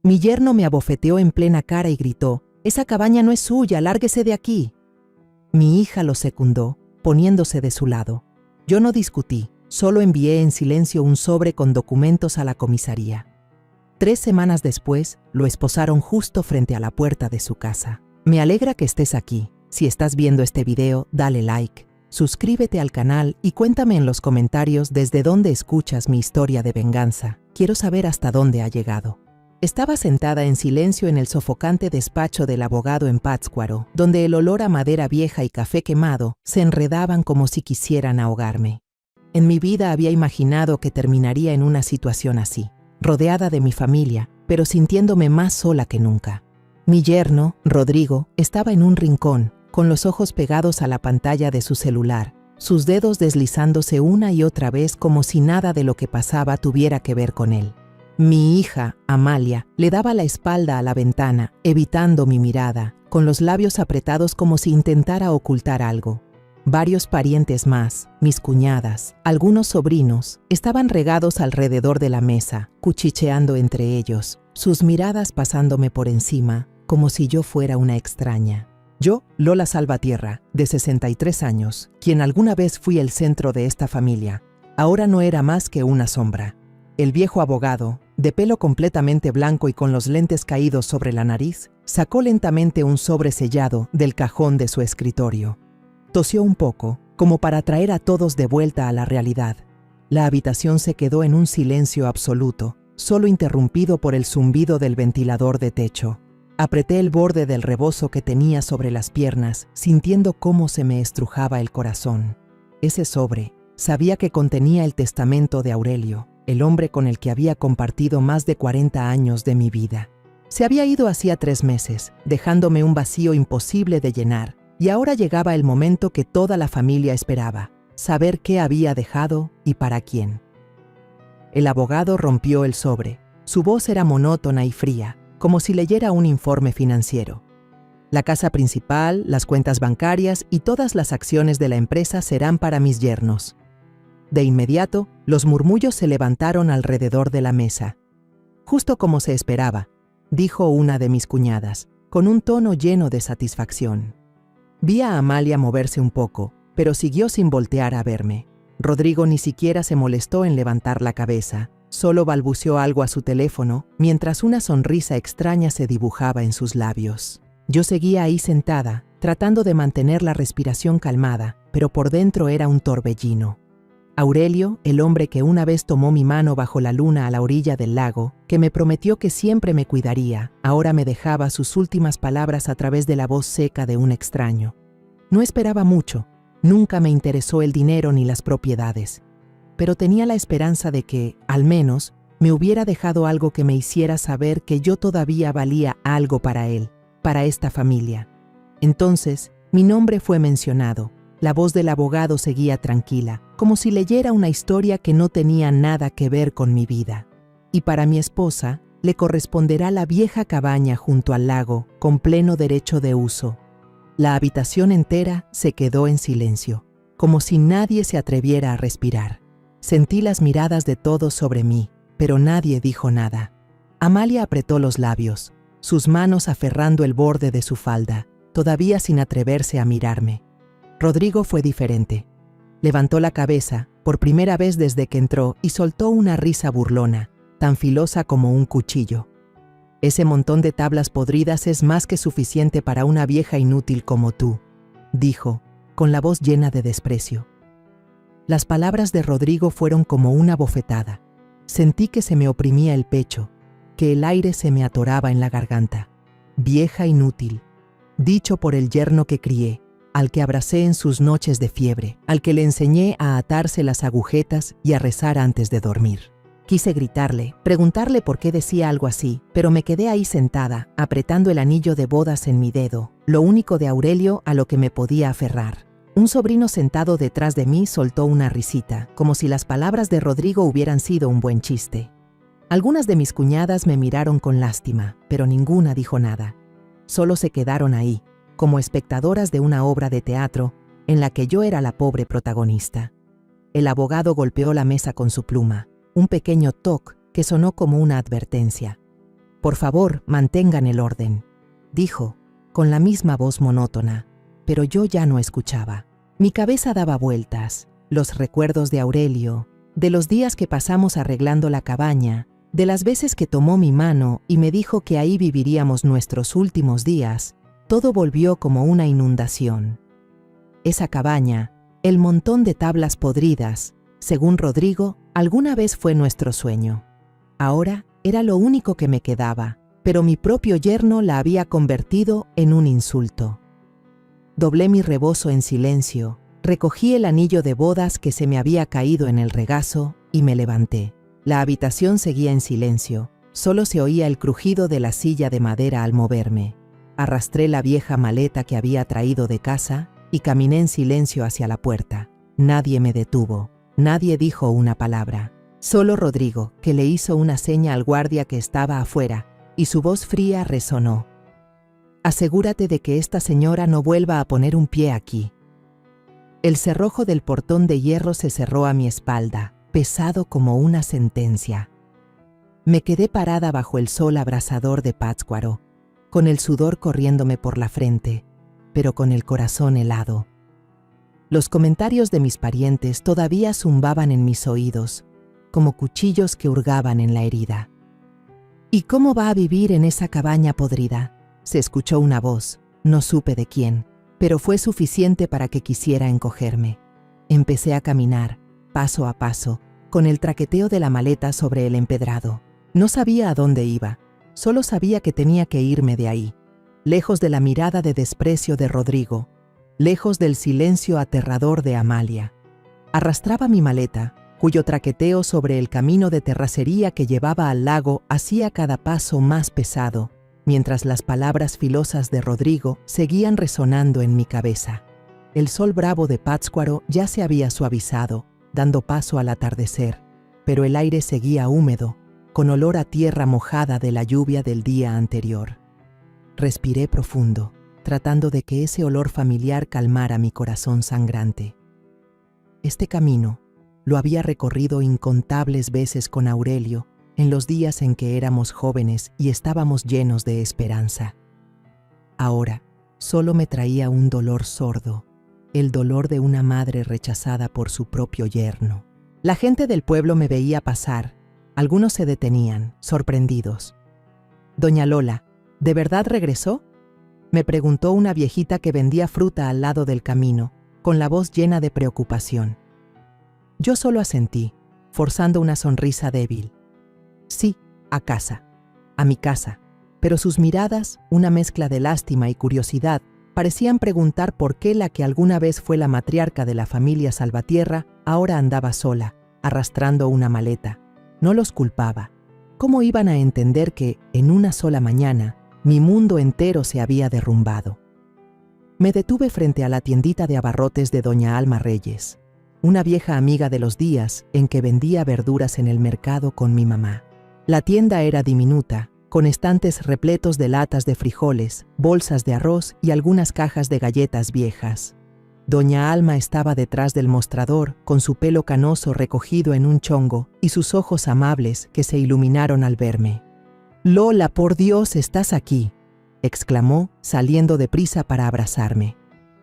Mi yerno me abofeteó en plena cara y gritó: «Esa cabaña no es suya, lárguese de aquí». Mi hija lo secundó, poniéndose de su lado. Yo no discutí, solo envié en silencio un sobre con documentos a la comisaría. 3 semanas después, lo esposaron justo frente a la puerta de su casa. Me alegra que estés aquí. Si estás viendo este video, dale like, suscríbete al canal y cuéntame en los comentarios desde dónde escuchas mi historia de venganza. Quiero saber hasta dónde ha llegado. Estaba sentada en silencio en el sofocante despacho del abogado en Pátzcuaro, donde el olor a madera vieja y café quemado se enredaban como si quisieran ahogarme. En mi vida había imaginado que terminaría en una situación así, rodeada de mi familia, pero sintiéndome más sola que nunca. Mi yerno, Rodrigo, estaba en un rincón, con los ojos pegados a la pantalla de su celular, sus dedos deslizándose una y otra vez como si nada de lo que pasaba tuviera que ver con él. Mi hija, Amalia, le daba la espalda a la ventana, evitando mi mirada, con los labios apretados como si intentara ocultar algo. Varios parientes más, mis cuñadas, algunos sobrinos, estaban regados alrededor de la mesa, cuchicheando entre ellos, sus miradas pasándome por encima, como si yo fuera una extraña. Yo, Lola Salvatierra, de 63 años, quien alguna vez fui el centro de esta familia, ahora no era más que una sombra. El viejo abogado, de pelo completamente blanco y con los lentes caídos sobre la nariz, sacó lentamente un sobre sellado del cajón de su escritorio. Tosió un poco, como para traer a todos de vuelta a la realidad. La habitación se quedó en un silencio absoluto, solo interrumpido por el zumbido del ventilador de techo. Apreté el borde del rebozo que tenía sobre las piernas, sintiendo cómo se me estrujaba el corazón. Ese sobre, sabía que contenía el testamento de Aurelio, el hombre con el que había compartido más de 40 años de mi vida. Se había ido hacía 3 meses, dejándome un vacío imposible de llenar, y ahora llegaba el momento que toda la familia esperaba, saber qué había dejado y para quién. El abogado rompió el sobre. Su voz era monótona y fría, como si leyera un informe financiero. La casa principal, las cuentas bancarias y todas las acciones de la empresa serán para mis yernos. De inmediato, los murmullos se levantaron alrededor de la mesa. Justo como se esperaba, dijo una de mis cuñadas, con un tono lleno de satisfacción. Vi a Amalia moverse un poco, pero siguió sin voltear a verme. Rodrigo ni siquiera se molestó en levantar la cabeza, solo balbuceó algo a su teléfono, mientras una sonrisa extraña se dibujaba en sus labios. Yo seguía ahí sentada, tratando de mantener la respiración calmada, pero por dentro era un torbellino. Aurelio, el hombre que una vez tomó mi mano bajo la luna a la orilla del lago, que me prometió que siempre me cuidaría, ahora me dejaba sus últimas palabras a través de la voz seca de un extraño. No esperaba mucho, nunca me interesó el dinero ni las propiedades, pero tenía la esperanza de que, al menos, me hubiera dejado algo que me hiciera saber que yo todavía valía algo para él, para esta familia. Entonces, mi nombre fue mencionado. La voz del abogado seguía tranquila, como si leyera una historia que no tenía nada que ver con mi vida. Y para mi esposa, le corresponderá la vieja cabaña junto al lago, con pleno derecho de uso. La habitación entera se quedó en silencio, como si nadie se atreviera a respirar. Sentí las miradas de todos sobre mí, pero nadie dijo nada. Amalia apretó los labios, sus manos aferrando el borde de su falda, todavía sin atreverse a mirarme. Rodrigo fue diferente. Levantó la cabeza, por primera vez desde que entró, y soltó una risa burlona, tan filosa como un cuchillo. «Ese montón de tablas podridas es más que suficiente para una vieja inútil como tú», dijo, con la voz llena de desprecio. Las palabras de Rodrigo fueron como una bofetada. Sentí que se me oprimía el pecho, que el aire se me atoraba en la garganta. Vieja inútil, dicho por el yerno que crié, al que abracé en sus noches de fiebre, al que le enseñé a atarse las agujetas y a rezar antes de dormir. Quise gritarle, preguntarle por qué decía algo así, pero me quedé ahí sentada, apretando el anillo de bodas en mi dedo, lo único de Aurelio a lo que me podía aferrar. Un sobrino sentado detrás de mí soltó una risita, como si las palabras de Rodrigo hubieran sido un buen chiste. Algunas de mis cuñadas me miraron con lástima, pero ninguna dijo nada. Solo se quedaron ahí, como espectadoras de una obra de teatro en la que yo era la pobre protagonista. El abogado golpeó la mesa con su pluma, un pequeño toc que sonó como una advertencia. Por favor, mantengan el orden, dijo, con la misma voz monótona, pero yo ya no escuchaba. Mi cabeza daba vueltas, los recuerdos de Aurelio, de los días que pasamos arreglando la cabaña, de las veces que tomó mi mano y me dijo que ahí viviríamos nuestros últimos días, todo volvió como una inundación. Esa cabaña, el montón de tablas podridas, según Rodrigo, alguna vez fue nuestro sueño. Ahora era lo único que me quedaba, pero mi propio yerno la había convertido en un insulto. Doblé mi rebozo en silencio, recogí el anillo de bodas que se me había caído en el regazo y me levanté. La habitación seguía en silencio, solo se oía el crujido de la silla de madera al moverme. Arrastré la vieja maleta que había traído de casa y caminé en silencio hacia la puerta. Nadie me detuvo, nadie dijo una palabra. Solo Rodrigo, que le hizo una seña al guardia que estaba afuera, y su voz fría resonó. Asegúrate de que esta señora no vuelva a poner un pie aquí. El cerrojo del portón de hierro se cerró a mi espalda, pesado como una sentencia. Me quedé parada bajo el sol abrasador de Pátzcuaro, con el sudor corriéndome por la frente, pero con el corazón helado. Los comentarios de mis parientes todavía zumbaban en mis oídos, como cuchillos que hurgaban en la herida. ¿Y cómo va a vivir en esa cabaña podrida? Se escuchó una voz, no supe de quién, pero fue suficiente para que quisiera encogerme. Empecé a caminar, paso a paso, con el traqueteo de la maleta sobre el empedrado. No sabía a dónde iba, solo sabía que tenía que irme de ahí, lejos de la mirada de desprecio de Rodrigo, lejos del silencio aterrador de Amalia. Arrastraba mi maleta, cuyo traqueteo sobre el camino de terracería que llevaba al lago hacía cada paso más pesado, mientras las palabras filosas de Rodrigo seguían resonando en mi cabeza. El sol bravo de Pátzcuaro ya se había suavizado, dando paso al atardecer, pero el aire seguía húmedo, con olor a tierra mojada de la lluvia del día anterior. Respiré profundo, tratando de que ese olor familiar calmara mi corazón sangrante. Este camino lo había recorrido incontables veces con Aurelio en los días en que éramos jóvenes y estábamos llenos de esperanza. Ahora solo me traía un dolor sordo, el dolor de una madre rechazada por su propio yerno. La gente del pueblo me veía pasar, algunos se detenían, sorprendidos. «Doña Lola, ¿de verdad regresó?», me preguntó una viejita que vendía fruta al lado del camino, con la voz llena de preocupación. Yo solo asentí, forzando una sonrisa débil. Sí, a casa, a mi casa, pero sus miradas, una mezcla de lástima y curiosidad, parecían preguntar por qué la que alguna vez fue la matriarca de la familia Salvatierra ahora andaba sola, arrastrando una maleta. No los culpaba. ¿Cómo iban a entender que, en una sola mañana, mi mundo entero se había derrumbado? Me detuve frente a la tiendita de abarrotes de doña Alma Reyes, una vieja amiga de los días en que vendía verduras en el mercado con mi mamá. La tienda era diminuta, con estantes repletos de latas de frijoles, bolsas de arroz y algunas cajas de galletas viejas. Doña Alma estaba detrás del mostrador, con su pelo canoso recogido en un chongo y sus ojos amables que se iluminaron al verme. «Lola, por Dios, estás aquí», exclamó, saliendo deprisa para abrazarme.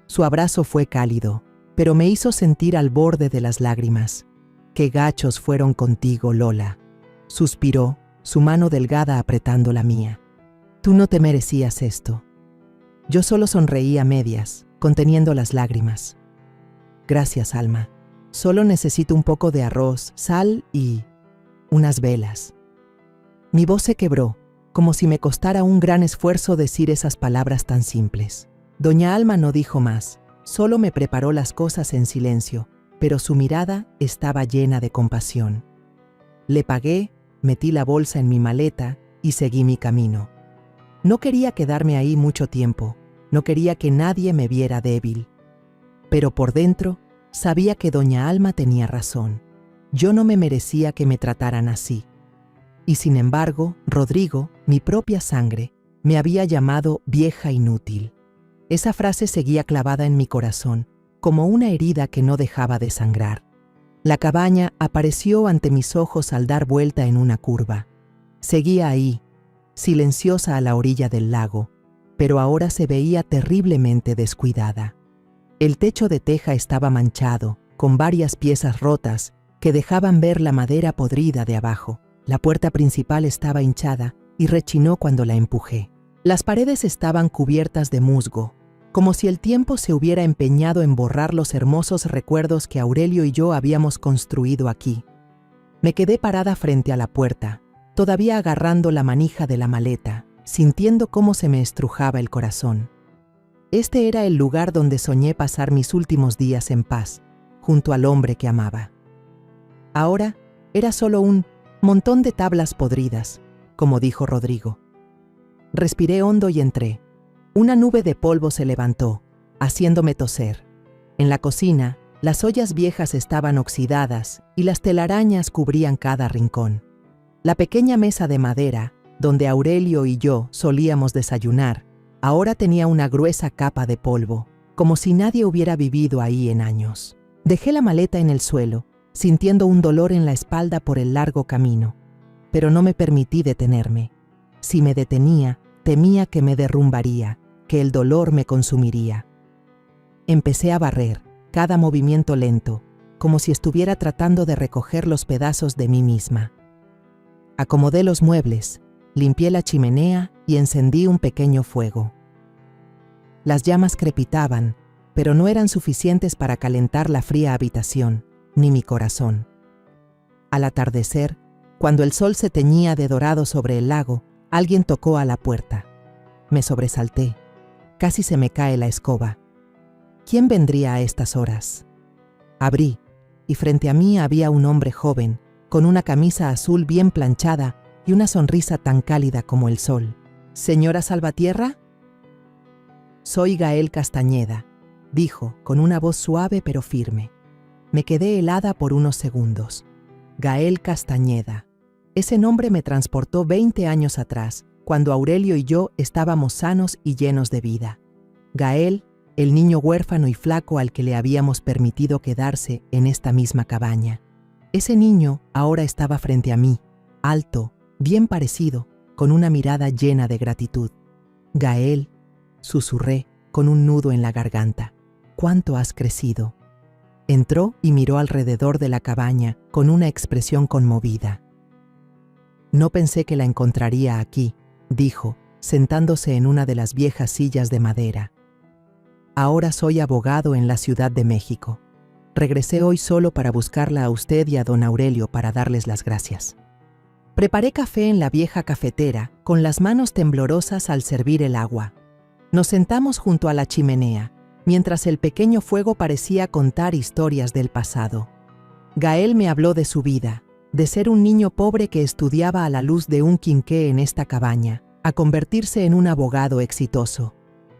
Su abrazo fue cálido, pero me hizo sentir al borde de las lágrimas. «Qué gachos fueron contigo, Lola», suspiró, su mano delgada apretando la mía. «Tú no te merecías esto». Yo solo sonreí a medias, conteniendo las lágrimas. «Gracias, Alma. Solo necesito un poco de arroz, sal y unas velas». Mi voz se quebró, como si me costara un gran esfuerzo decir esas palabras tan simples. Doña Alma no dijo más, solo me preparó las cosas en silencio, pero su mirada estaba llena de compasión. Le pagué, metí la bolsa en mi maleta y seguí mi camino. No quería quedarme ahí mucho tiempo, no quería que nadie me viera débil. Pero por dentro, sabía que doña Alma tenía razón. Yo no me merecía que me trataran así. Y sin embargo, Rodrigo, mi propia sangre, me había llamado vieja inútil. Esa frase seguía clavada en mi corazón, como una herida que no dejaba de sangrar. La cabaña apareció ante mis ojos al dar vuelta en una curva. Seguía ahí, silenciosa a la orilla del lago, pero ahora se veía terriblemente descuidada. El techo de teja estaba manchado, con varias piezas rotas que dejaban ver la madera podrida de abajo. La puerta principal estaba hinchada y rechinó cuando la empujé. Las paredes estaban cubiertas de musgo, como si el tiempo se hubiera empeñado en borrar los hermosos recuerdos que Aurelio y yo habíamos construido aquí. Me quedé parada frente a la puerta, todavía agarrando la manija de la maleta, sintiendo cómo se me estrujaba el corazón. Este era el lugar donde soñé pasar mis últimos días en paz, junto al hombre que amaba. Ahora era solo un montón de tablas podridas, como dijo Rodrigo. Respiré hondo y entré. Una nube de polvo se levantó, haciéndome toser. En la cocina, las ollas viejas estaban oxidadas y las telarañas cubrían cada rincón. La pequeña mesa de madera, donde Aurelio y yo solíamos desayunar, ahora tenía una gruesa capa de polvo, como si nadie hubiera vivido ahí en años. Dejé la maleta en el suelo, sintiendo un dolor en la espalda por el largo camino, pero no me permití detenerme. Si me detenía, temía que me derrumbaría, que el dolor me consumiría. Empecé a barrer, cada movimiento lento, como si estuviera tratando de recoger los pedazos de mí misma. Acomodé los muebles, limpié la chimenea y encendí un pequeño fuego. Las llamas crepitaban, pero no eran suficientes para calentar la fría habitación, ni mi corazón. Al atardecer, cuando el sol se teñía de dorado sobre el lago, alguien tocó a la puerta. Me sobresalté. Casi se me cae la escoba. ¿Quién vendría a estas horas? Abrí, y frente a mí había un hombre joven, con una camisa azul bien planchada y una sonrisa tan cálida como el sol. ¿Señora Salvatierra? Soy Gael Castañeda, dijo, con una voz suave pero firme. Me quedé helada por unos segundos. Gael Castañeda. Ese nombre me transportó 20 años atrás, cuando Aurelio y yo estábamos sanos y llenos de vida. Gael, el niño huérfano y flaco al que le habíamos permitido quedarse en esta misma cabaña. Ese niño ahora estaba frente a mí, alto, bien parecido, con una mirada llena de gratitud. Gael, susurré, con un nudo en la garganta. ¿Cuánto has crecido? Entró y miró alrededor de la cabaña con una expresión conmovida. No pensé que la encontraría aquí, dijo, sentándose en una de las viejas sillas de madera. Ahora soy abogado en la Ciudad de México. Regresé hoy solo para buscarla a usted y a don Aurelio para darles las gracias. Preparé café en la vieja cafetera, con las manos temblorosas al servir el agua. Nos sentamos junto a la chimenea, mientras el pequeño fuego parecía contar historias del pasado. Gael me habló de su vida, de ser un niño pobre que estudiaba a la luz de un quinqué en esta cabaña, a convertirse en un abogado exitoso.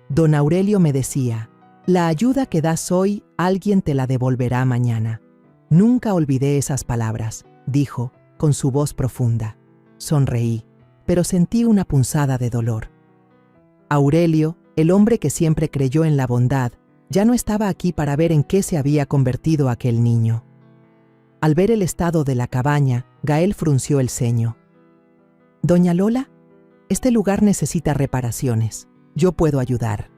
Don Aurelio me decía, la ayuda que das hoy, alguien te la devolverá mañana. Nunca olvidé esas palabras, dijo, con su voz profunda. Sonreí, pero sentí una punzada de dolor. Aurelio, el hombre que siempre creyó en la bondad, ya no estaba aquí para ver en qué se había convertido aquel niño. Al ver el estado de la cabaña, Gael frunció el ceño. «Doña Lola, este lugar necesita reparaciones. Yo puedo ayudar».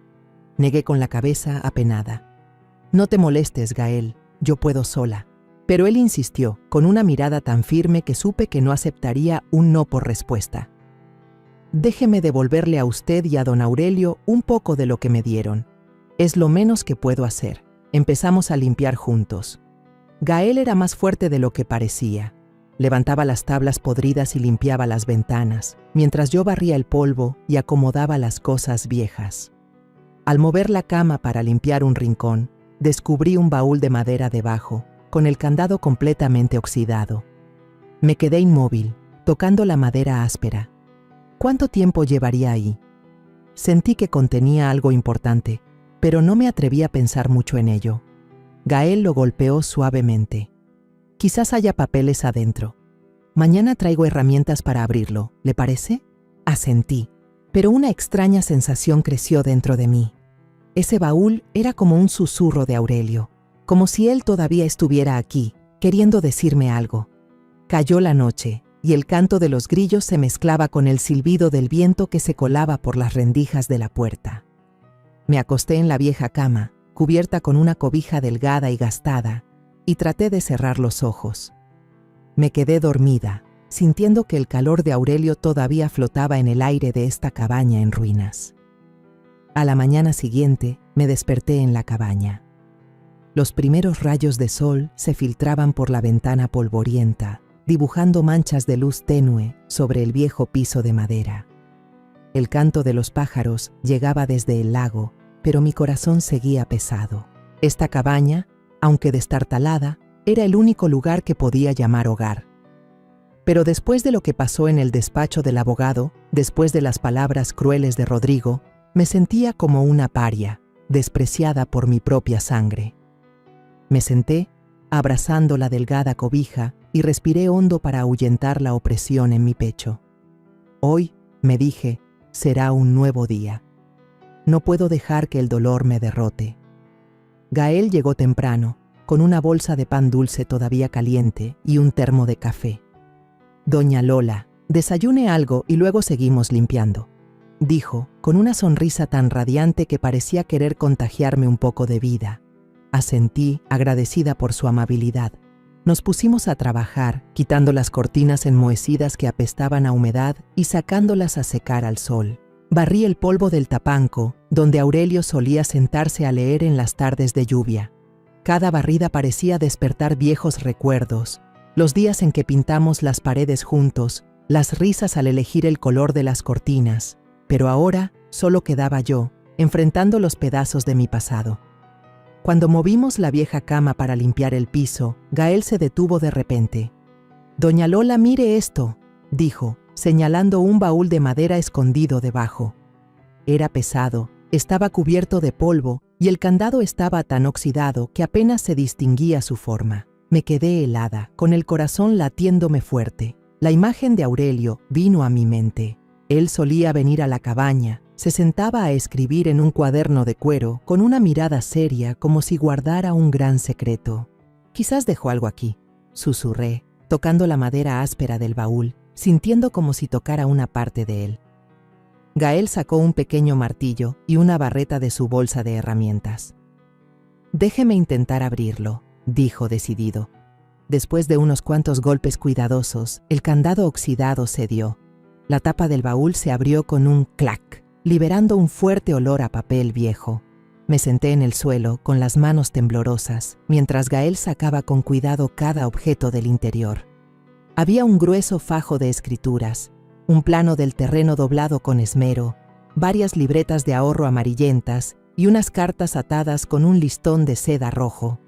Negué con la cabeza apenada. «No te molestes, Gael, yo puedo sola». Pero él insistió, con una mirada tan firme que supe que no aceptaría un no por respuesta. «Déjeme devolverle a usted y a don Aurelio un poco de lo que me dieron. Es lo menos que puedo hacer». Empezamos a limpiar juntos. Gael era más fuerte de lo que parecía. Levantaba las tablas podridas y limpiaba las ventanas, mientras yo barría el polvo y acomodaba las cosas viejas. Al mover la cama para limpiar un rincón, descubrí un baúl de madera debajo, con el candado completamente oxidado. Me quedé inmóvil, tocando la madera áspera. ¿Cuánto tiempo llevaría ahí? Sentí que contenía algo importante, pero no me atreví a pensar mucho en ello. Gael lo golpeó suavemente. «Quizás haya papeles adentro. Mañana traigo herramientas para abrirlo, ¿le parece?» Asentí, pero una extraña sensación creció dentro de mí. Ese baúl era como un susurro de Aurelio, como si él todavía estuviera aquí, queriendo decirme algo. Cayó la noche, y el canto de los grillos se mezclaba con el silbido del viento que se colaba por las rendijas de la puerta. Me acosté en la vieja cama, cubierta con una cobija delgada y gastada, y traté de cerrar los ojos. Me quedé dormida, sintiendo que el calor de Aurelio todavía flotaba en el aire de esta cabaña en ruinas. A la mañana siguiente, me desperté en la cabaña. Los primeros rayos de sol se filtraban por la ventana polvorienta, dibujando manchas de luz tenue sobre el viejo piso de madera. El canto de los pájaros llegaba desde el lago, pero mi corazón seguía pesado. Esta cabaña, aunque destartalada, era el único lugar que podía llamar hogar. Pero después de lo que pasó en el despacho del abogado, después de las palabras crueles de Rodrigo, me sentía como una paria, despreciada por mi propia sangre. Me senté, abrazando la delgada cobija, y respiré hondo para ahuyentar la opresión en mi pecho. Hoy, me dije, será un nuevo día. No puedo dejar que el dolor me derrote. Gael llegó temprano, con una bolsa de pan dulce todavía caliente y un termo de café. «Doña Lola, desayune algo y luego seguimos limpiando», dijo, con una sonrisa tan radiante que parecía querer contagiarme un poco de vida. Asentí, agradecida por su amabilidad. Nos pusimos a trabajar, quitando las cortinas enmohecidas que apestaban a humedad y sacándolas a secar al sol. Barrí el polvo del tapanco, donde Aurelio solía sentarse a leer en las tardes de lluvia. Cada barrida parecía despertar viejos recuerdos, los días en que pintamos las paredes juntos, las risas al elegir el color de las cortinas, pero ahora solo quedaba yo, enfrentando los pedazos de mi pasado. Cuando movimos la vieja cama para limpiar el piso, Gael se detuvo de repente. «Doña Lola, mire esto», dijo, señalando un baúl de madera escondido debajo. Era pesado, estaba cubierto de polvo y el candado estaba tan oxidado que apenas se distinguía su forma. Me quedé helada, con el corazón latiéndome fuerte. La imagen de Aurelio vino a mi mente. Él solía venir a la cabaña, se sentaba a escribir en un cuaderno de cuero con una mirada seria como si guardara un gran secreto. «Quizás dejó algo aquí», susurré, tocando la madera áspera del baúl, sintiendo como si tocara una parte de él. Gael sacó un pequeño martillo y una barreta de su bolsa de herramientas. «Déjeme intentar abrirlo», dijo decidido. Después de unos cuantos golpes cuidadosos, el candado oxidado cedió. La tapa del baúl se abrió con un clac, liberando un fuerte olor a papel viejo. Me senté en el suelo con las manos temblorosas, mientras Gael sacaba con cuidado cada objeto del interior. Había un grueso fajo de escrituras, un plano del terreno doblado con esmero, varias libretas de ahorro amarillentas y unas cartas atadas con un listón de seda rojo.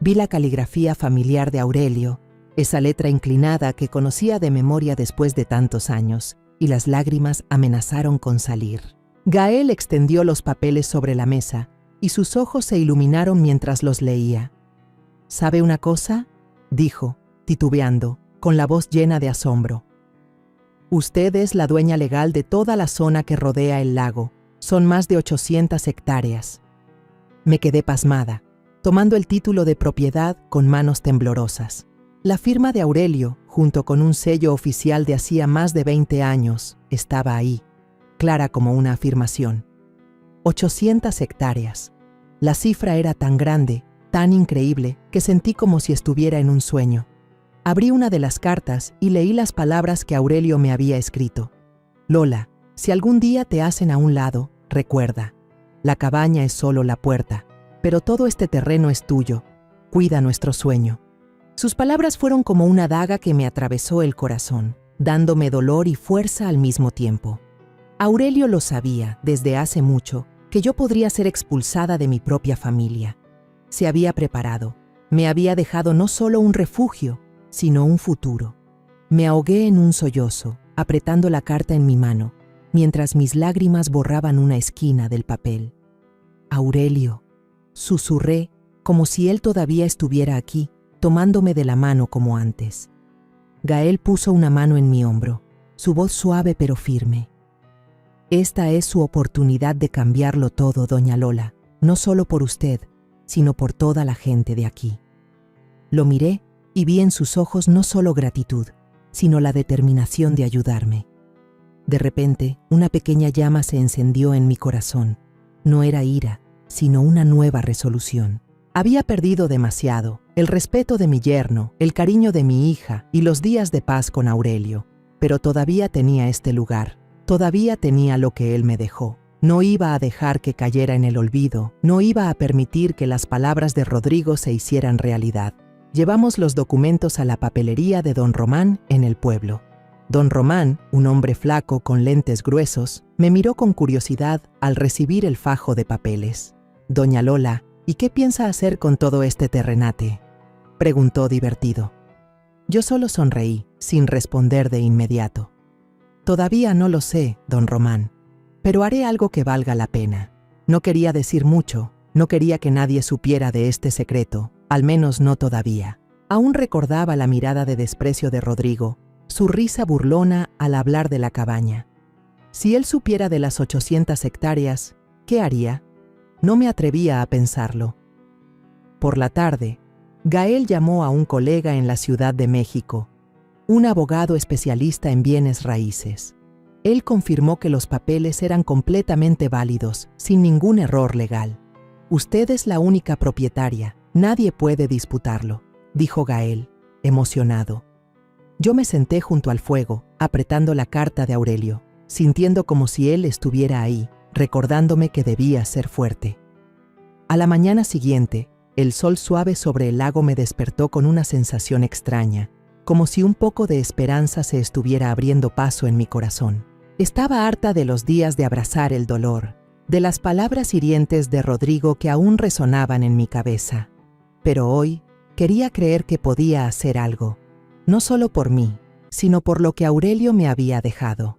Vi la caligrafía familiar de Aurelio, esa letra inclinada que conocía de memoria después de tantos años, y las lágrimas amenazaron con salir. Gael extendió los papeles sobre la mesa, y sus ojos se iluminaron mientras los leía. «¿Sabe una cosa?», dijo, titubeando, con la voz llena de asombro. «Usted es la dueña legal de toda la zona que rodea el lago. Son más de 800 hectáreas». Me quedé pasmada, tomando el título de propiedad con manos temblorosas. La firma de Aurelio, junto con un sello oficial de hacía más de 20 años, estaba ahí, clara como una afirmación. 800 hectáreas. La cifra era tan grande, tan increíble, que sentí como si estuviera en un sueño. Abrí una de las cartas y leí las palabras que Aurelio me había escrito. «Lola, si algún día te hacen a un lado, recuerda, la cabaña es solo la puerta, pero todo este terreno es tuyo. Cuida nuestro sueño». Sus palabras fueron como una daga que me atravesó el corazón, dándome dolor y fuerza al mismo tiempo. Aurelio lo sabía, desde hace mucho, que yo podría ser expulsada de mi propia familia. Se había preparado, me había dejado no solo un refugio, sino un futuro. Me ahogué en un sollozo, apretando la carta en mi mano, mientras mis lágrimas borraban una esquina del papel. «Aurelio», susurré, como si él todavía estuviera aquí, tomándome de la mano como antes. Gael puso una mano en mi hombro, su voz suave pero firme. «Esta es su oportunidad de cambiarlo todo, doña Lola, no solo por usted, sino por toda la gente de aquí». Lo miré y vi en sus ojos no solo gratitud, sino la determinación de ayudarme. De repente, una pequeña llama se encendió en mi corazón. No era ira, sino una nueva resolución. Había perdido demasiado: el respeto de mi yerno, el cariño de mi hija y los días de paz con Aurelio. Pero todavía tenía este lugar, todavía tenía lo que él me dejó. No iba a dejar que cayera en el olvido, no iba a permitir que las palabras de Rodrigo se hicieran realidad. Llevamos los documentos a la papelería de don Román en el pueblo. Don Román, un hombre flaco con lentes gruesos, me miró con curiosidad al recibir el fajo de papeles. «Doña Lola, ¿y qué piensa hacer con todo este terrenate?», preguntó divertido. Yo solo sonreí, sin responder de inmediato. «Todavía no lo sé, don Román, pero haré algo que valga la pena». No quería decir mucho, no quería que nadie supiera de este secreto, al menos no todavía. Aún recordaba la mirada de desprecio de Rodrigo, su risa burlona al hablar de la cabaña. Si él supiera de las 800 hectáreas, ¿qué haría? No me atrevía a pensarlo. Por la tarde, Gael llamó a un colega en la Ciudad de México, un abogado especialista en bienes raíces. Él confirmó que los papeles eran completamente válidos, sin ningún error legal. «Usted es la única propietaria, nadie puede disputarlo», dijo Gael, emocionado. Yo me senté junto al fuego, apretando la carta de Aurelio, sintiendo como si él estuviera ahí, recordándome que debía ser fuerte. A la mañana siguiente, el sol suave sobre el lago me despertó con una sensación extraña, como si un poco de esperanza se estuviera abriendo paso en mi corazón. Estaba harta de los días de abrazar el dolor, de las palabras hirientes de Rodrigo que aún resonaban en mi cabeza. Pero hoy quería creer que podía hacer algo, no solo por mí, sino por lo que Aurelio me había dejado.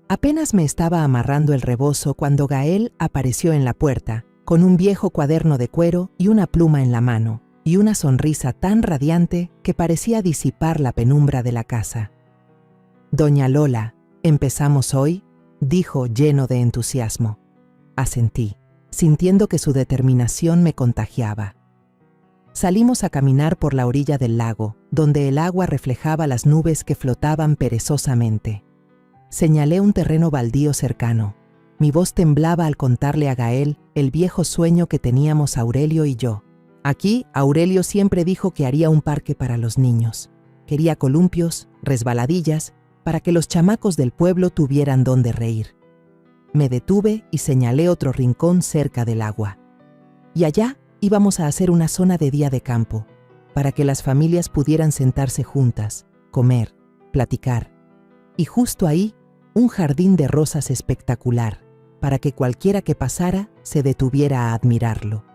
Apenas me estaba amarrando el rebozo cuando Gael apareció en la puerta, con un viejo cuaderno de cuero y una pluma en la mano, y una sonrisa tan radiante que parecía disipar la penumbra de la casa. «Doña Lola, ¿empezamos hoy?», dijo lleno de entusiasmo. Asentí, sintiendo que su determinación me contagiaba. Salimos a caminar por la orilla del lago, donde el agua reflejaba las nubes que flotaban perezosamente. Señalé un terreno baldío cercano. Mi voz temblaba al contarle a Gael el viejo sueño que teníamos Aurelio y yo. Aquí, Aurelio siempre dijo que haría un parque para los niños. Quería columpios, resbaladillas, para que los chamacos del pueblo tuvieran dónde reír. Me detuve y señalé otro rincón cerca del agua. Y allá íbamos a hacer una zona de día de campo, para que las familias pudieran sentarse juntas, comer, platicar. Y justo ahí, un jardín de rosas espectacular, para que cualquiera que pasara se detuviera a admirarlo.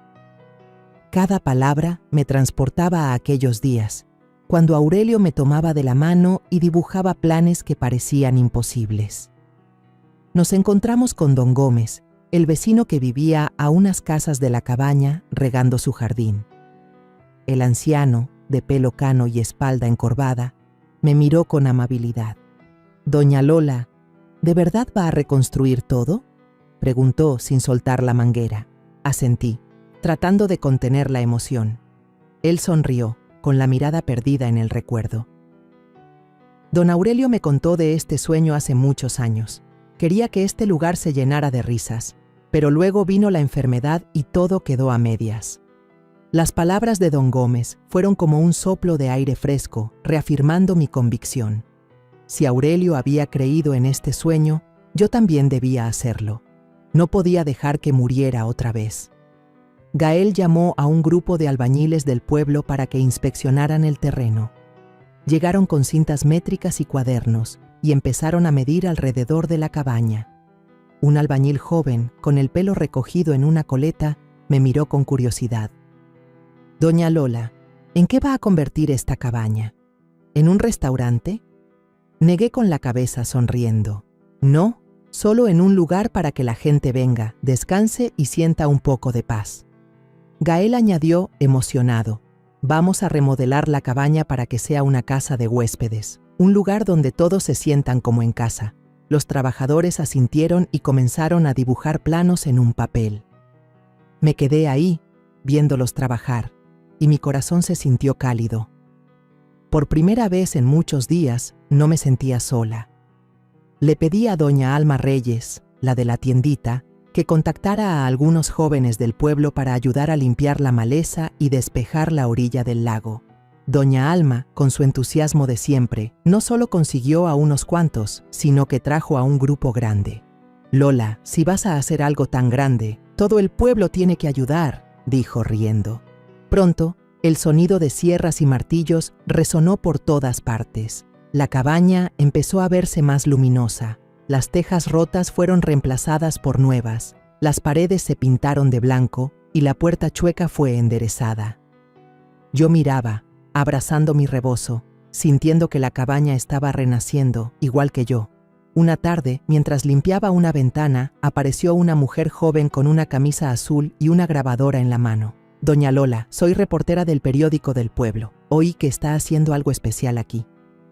Cada palabra me transportaba a aquellos días, cuando Aurelio me tomaba de la mano y dibujaba planes que parecían imposibles. Nos encontramos con don Gómez, el vecino que vivía a unas casas de la cabaña regando su jardín. El anciano, de pelo cano y espalda encorvada, me miró con amabilidad. «Doña Lola, ¿de verdad va a reconstruir todo?», preguntó sin soltar la manguera. Asentí, tratando de contener la emoción. Él sonrió, con la mirada perdida en el recuerdo. Don Aurelio me contó de este sueño hace muchos años. Quería que este lugar se llenara de risas, pero luego vino la enfermedad y todo quedó a medias. Las palabras de don Gómez fueron como un soplo de aire fresco, reafirmando mi convicción. Si Aurelio había creído en este sueño, yo también debía hacerlo. No podía dejar que muriera otra vez. Gael llamó a un grupo de albañiles del pueblo para que inspeccionaran el terreno. Llegaron con cintas métricas y cuadernos y empezaron a medir alrededor de la cabaña. Un albañil joven, con el pelo recogido en una coleta, me miró con curiosidad. «Doña Lola, ¿en qué va a convertir esta cabaña? ¿En un restaurante?». Negué con la cabeza sonriendo. «No, solo en un lugar para que la gente venga, descanse y sienta un poco de paz». Gael añadió, emocionado: «Vamos a remodelar la cabaña para que sea una casa de huéspedes, un lugar donde todos se sientan como en casa». Los trabajadores asintieron y comenzaron a dibujar planos en un papel. Me quedé ahí, viéndolos trabajar, y mi corazón se sintió cálido. Por primera vez en muchos días, no me sentía sola. Le pedí a doña Alma Reyes, la de la tiendita, que contactara a algunos jóvenes del pueblo para ayudar a limpiar la maleza y despejar la orilla del lago. Doña Alma, con su entusiasmo de siempre, no solo consiguió a unos cuantos, sino que trajo a un grupo grande. «Lola, si vas a hacer algo tan grande, todo el pueblo tiene que ayudar», dijo riendo. Pronto, el sonido de sierras y martillos resonó por todas partes. La cabaña empezó a verse más luminosa. Las tejas rotas fueron reemplazadas por nuevas, las paredes se pintaron de blanco y la puerta chueca fue enderezada. Yo miraba, abrazando mi rebozo, sintiendo que la cabaña estaba renaciendo, igual que yo. Una tarde, mientras limpiaba una ventana, apareció una mujer joven con una camisa azul y una grabadora en la mano. «Doña Lola, soy reportera del periódico del pueblo. Oí que está haciendo algo especial aquí.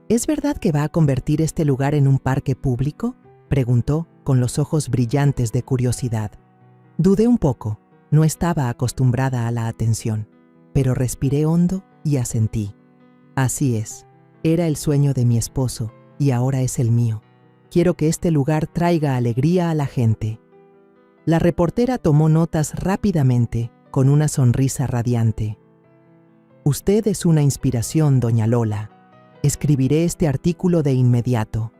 ¿Es verdad que va a convertir este lugar en un parque público?», preguntó, con los ojos brillantes de curiosidad. Dudé un poco, no estaba acostumbrada a la atención, pero respiré hondo y asentí. Así es, era el sueño de mi esposo y ahora es el mío. Quiero que este lugar traiga alegría a la gente. La reportera tomó notas rápidamente, con una sonrisa radiante. «Usted es una inspiración, doña Lola. Escribiré este artículo de inmediato».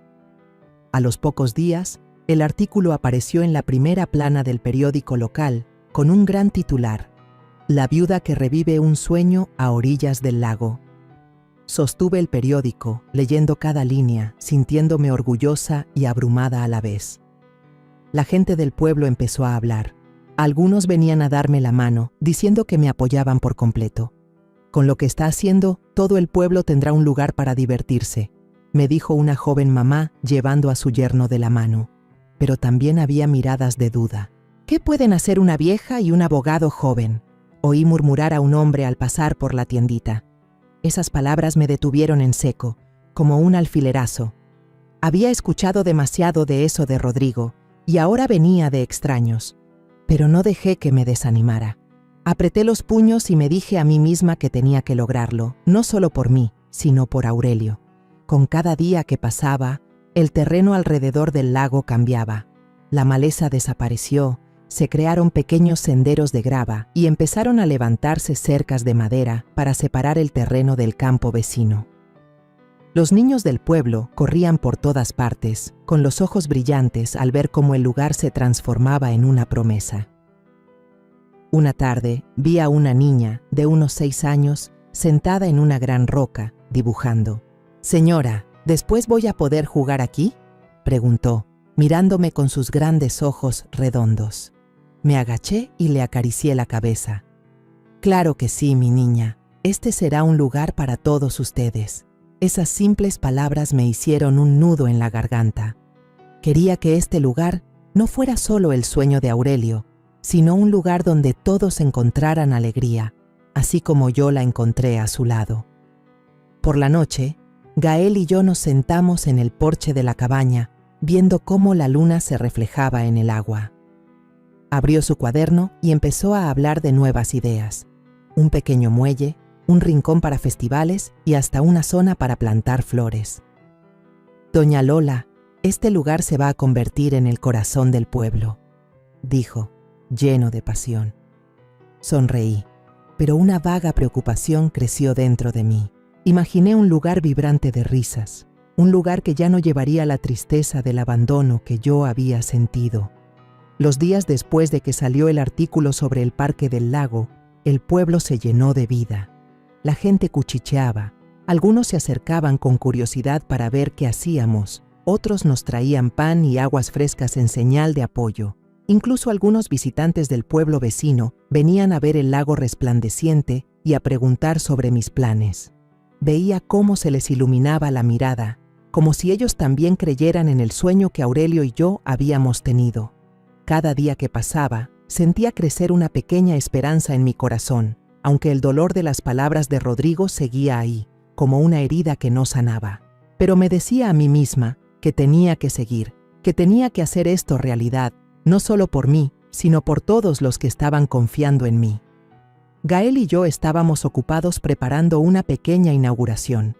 A los pocos días, el artículo apareció en la primera plana del periódico local, con un gran titular: «La viuda que revive un sueño a orillas del lago». Sostuve el periódico, leyendo cada línea, sintiéndome orgullosa y abrumada a la vez. La gente del pueblo empezó a hablar. Algunos venían a darme la mano, diciendo que me apoyaban por completo. «Con lo que está haciendo, todo el pueblo tendrá un lugar para divertirse», me dijo una joven mamá llevando a su yerno de la mano. Pero también había miradas de duda. «¿Qué pueden hacer una vieja y un abogado joven?», oí murmurar a un hombre al pasar por la tiendita. Esas palabras me detuvieron en seco, como un alfilerazo. Había escuchado demasiado de eso de Rodrigo, y ahora venía de extraños. Pero no dejé que me desanimara. Apreté los puños y me dije a mí misma que tenía que lograrlo, no solo por mí, sino por Aurelio. Con cada día que pasaba, el terreno alrededor del lago cambiaba. La maleza desapareció, se crearon pequeños senderos de grava y empezaron a levantarse cercas de madera para separar el terreno del campo vecino. Los niños del pueblo corrían por todas partes, con los ojos brillantes al ver cómo el lugar se transformaba en una promesa. Una tarde vi a una niña de unos 6 años sentada en una gran roca, dibujando. «Señora, ¿después voy a poder jugar aquí?», preguntó, mirándome con sus grandes ojos redondos. Me agaché y le acaricié la cabeza. «Claro que sí, mi niña. Este será un lugar para todos ustedes». Esas simples palabras me hicieron un nudo en la garganta. Quería que este lugar no fuera solo el sueño de Aurelio, sino un lugar donde todos encontraran alegría, así como yo la encontré a su lado. Por la noche, Gael y yo nos sentamos en el porche de la cabaña, viendo cómo la luna se reflejaba en el agua. Abrió su cuaderno y empezó a hablar de nuevas ideas. Un pequeño muelle, un rincón para festivales y hasta una zona para plantar flores. «Doña Lola, este lugar se va a convertir en el corazón del pueblo», dijo, lleno de pasión. Sonreí, pero una vaga preocupación creció dentro de mí. Imaginé un lugar vibrante de risas, un lugar que ya no llevaría la tristeza del abandono que yo había sentido. Los días después de que salió el artículo sobre el parque del lago, el pueblo se llenó de vida. La gente cuchicheaba, algunos se acercaban con curiosidad para ver qué hacíamos, otros nos traían pan y aguas frescas en señal de apoyo. Incluso algunos visitantes del pueblo vecino venían a ver el lago resplandeciente y a preguntar sobre mis planes. Veía cómo se les iluminaba la mirada, como si ellos también creyeran en el sueño que Aurelio y yo habíamos tenido. Cada día que pasaba, sentía crecer una pequeña esperanza en mi corazón, aunque el dolor de las palabras de Rodrigo seguía ahí, como una herida que no sanaba. Pero me decía a mí misma que tenía que seguir, que tenía que hacer esto realidad, no solo por mí, sino por todos los que estaban confiando en mí. Gael y yo estábamos ocupados preparando una pequeña inauguración.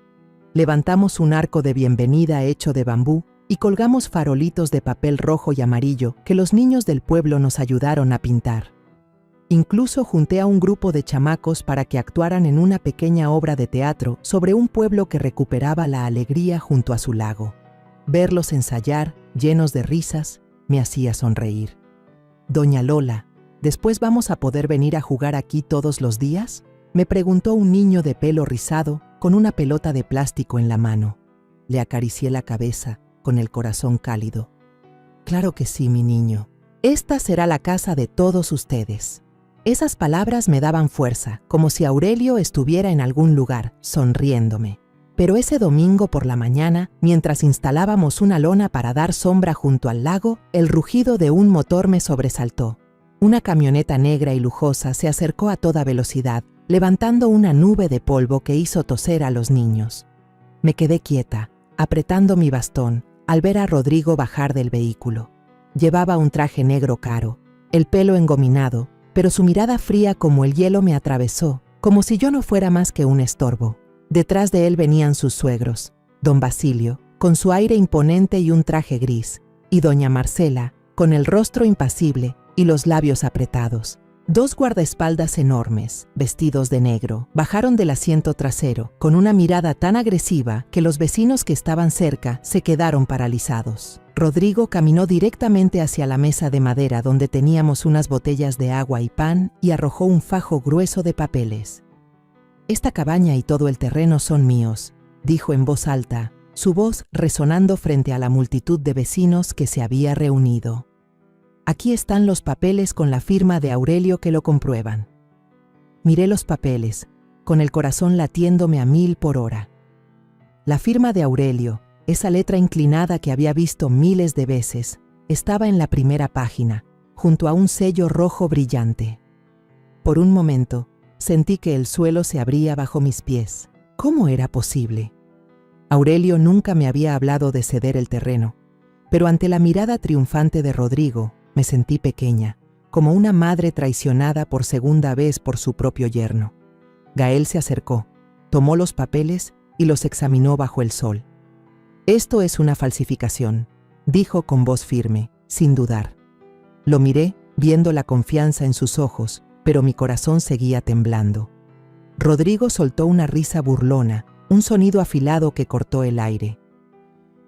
Levantamos un arco de bienvenida hecho de bambú y colgamos farolitos de papel rojo y amarillo que los niños del pueblo nos ayudaron a pintar. Incluso junté a un grupo de chamacos para que actuaran en una pequeña obra de teatro sobre un pueblo que recuperaba la alegría junto a su lago. Verlos ensayar, llenos de risas, me hacía sonreír. «Doña Lola, ¿después vamos a poder venir a jugar aquí todos los días?», me preguntó un niño de pelo rizado con una pelota de plástico en la mano. Le acaricié la cabeza con el corazón cálido. «Claro que sí, mi niño. Esta será la casa de todos ustedes». Esas palabras me daban fuerza, como si Aurelio estuviera en algún lugar, sonriéndome. Pero ese domingo por la mañana, mientras instalábamos una lona para dar sombra junto al lago, el rugido de un motor me sobresaltó. Una camioneta negra y lujosa se acercó a toda velocidad, levantando una nube de polvo que hizo toser a los niños. Me quedé quieta, apretando mi bastón, al ver a Rodrigo bajar del vehículo. Llevaba un traje negro caro, el pelo engominado, pero su mirada fría como el hielo me atravesó, como si yo no fuera más que un estorbo. Detrás de él venían sus suegros, don Basilio, con su aire imponente y un traje gris, y doña Marcela, con el rostro impasible y los labios apretados. Dos guardaespaldas enormes, vestidos de negro, bajaron del asiento trasero, con una mirada tan agresiva que los vecinos que estaban cerca se quedaron paralizados. Rodrigo caminó directamente hacia la mesa de madera donde teníamos unas botellas de agua y pan y arrojó un fajo grueso de papeles. «Esta cabaña y todo el terreno son míos», dijo en voz alta, su voz resonando frente a la multitud de vecinos que se había reunido. «Aquí están los papeles con la firma de Aurelio que lo comprueban». Miré los papeles, con el corazón latiéndome a 1000 por hora. La firma de Aurelio, esa letra inclinada que había visto miles de veces, estaba en la primera página, junto a un sello rojo brillante. Por un momento, sentí que el suelo se abría bajo mis pies. ¿Cómo era posible? Aurelio nunca me había hablado de ceder el terreno, pero ante la mirada triunfante de Rodrigo, me sentí pequeña, como una madre traicionada por segunda vez por su propio yerno. Gael se acercó, tomó los papeles y los examinó bajo el sol. «Esto es una falsificación», dijo con voz firme, sin dudar. Lo miré, viendo la confianza en sus ojos, pero mi corazón seguía temblando. Rodrigo soltó una risa burlona, un sonido afilado que cortó el aire.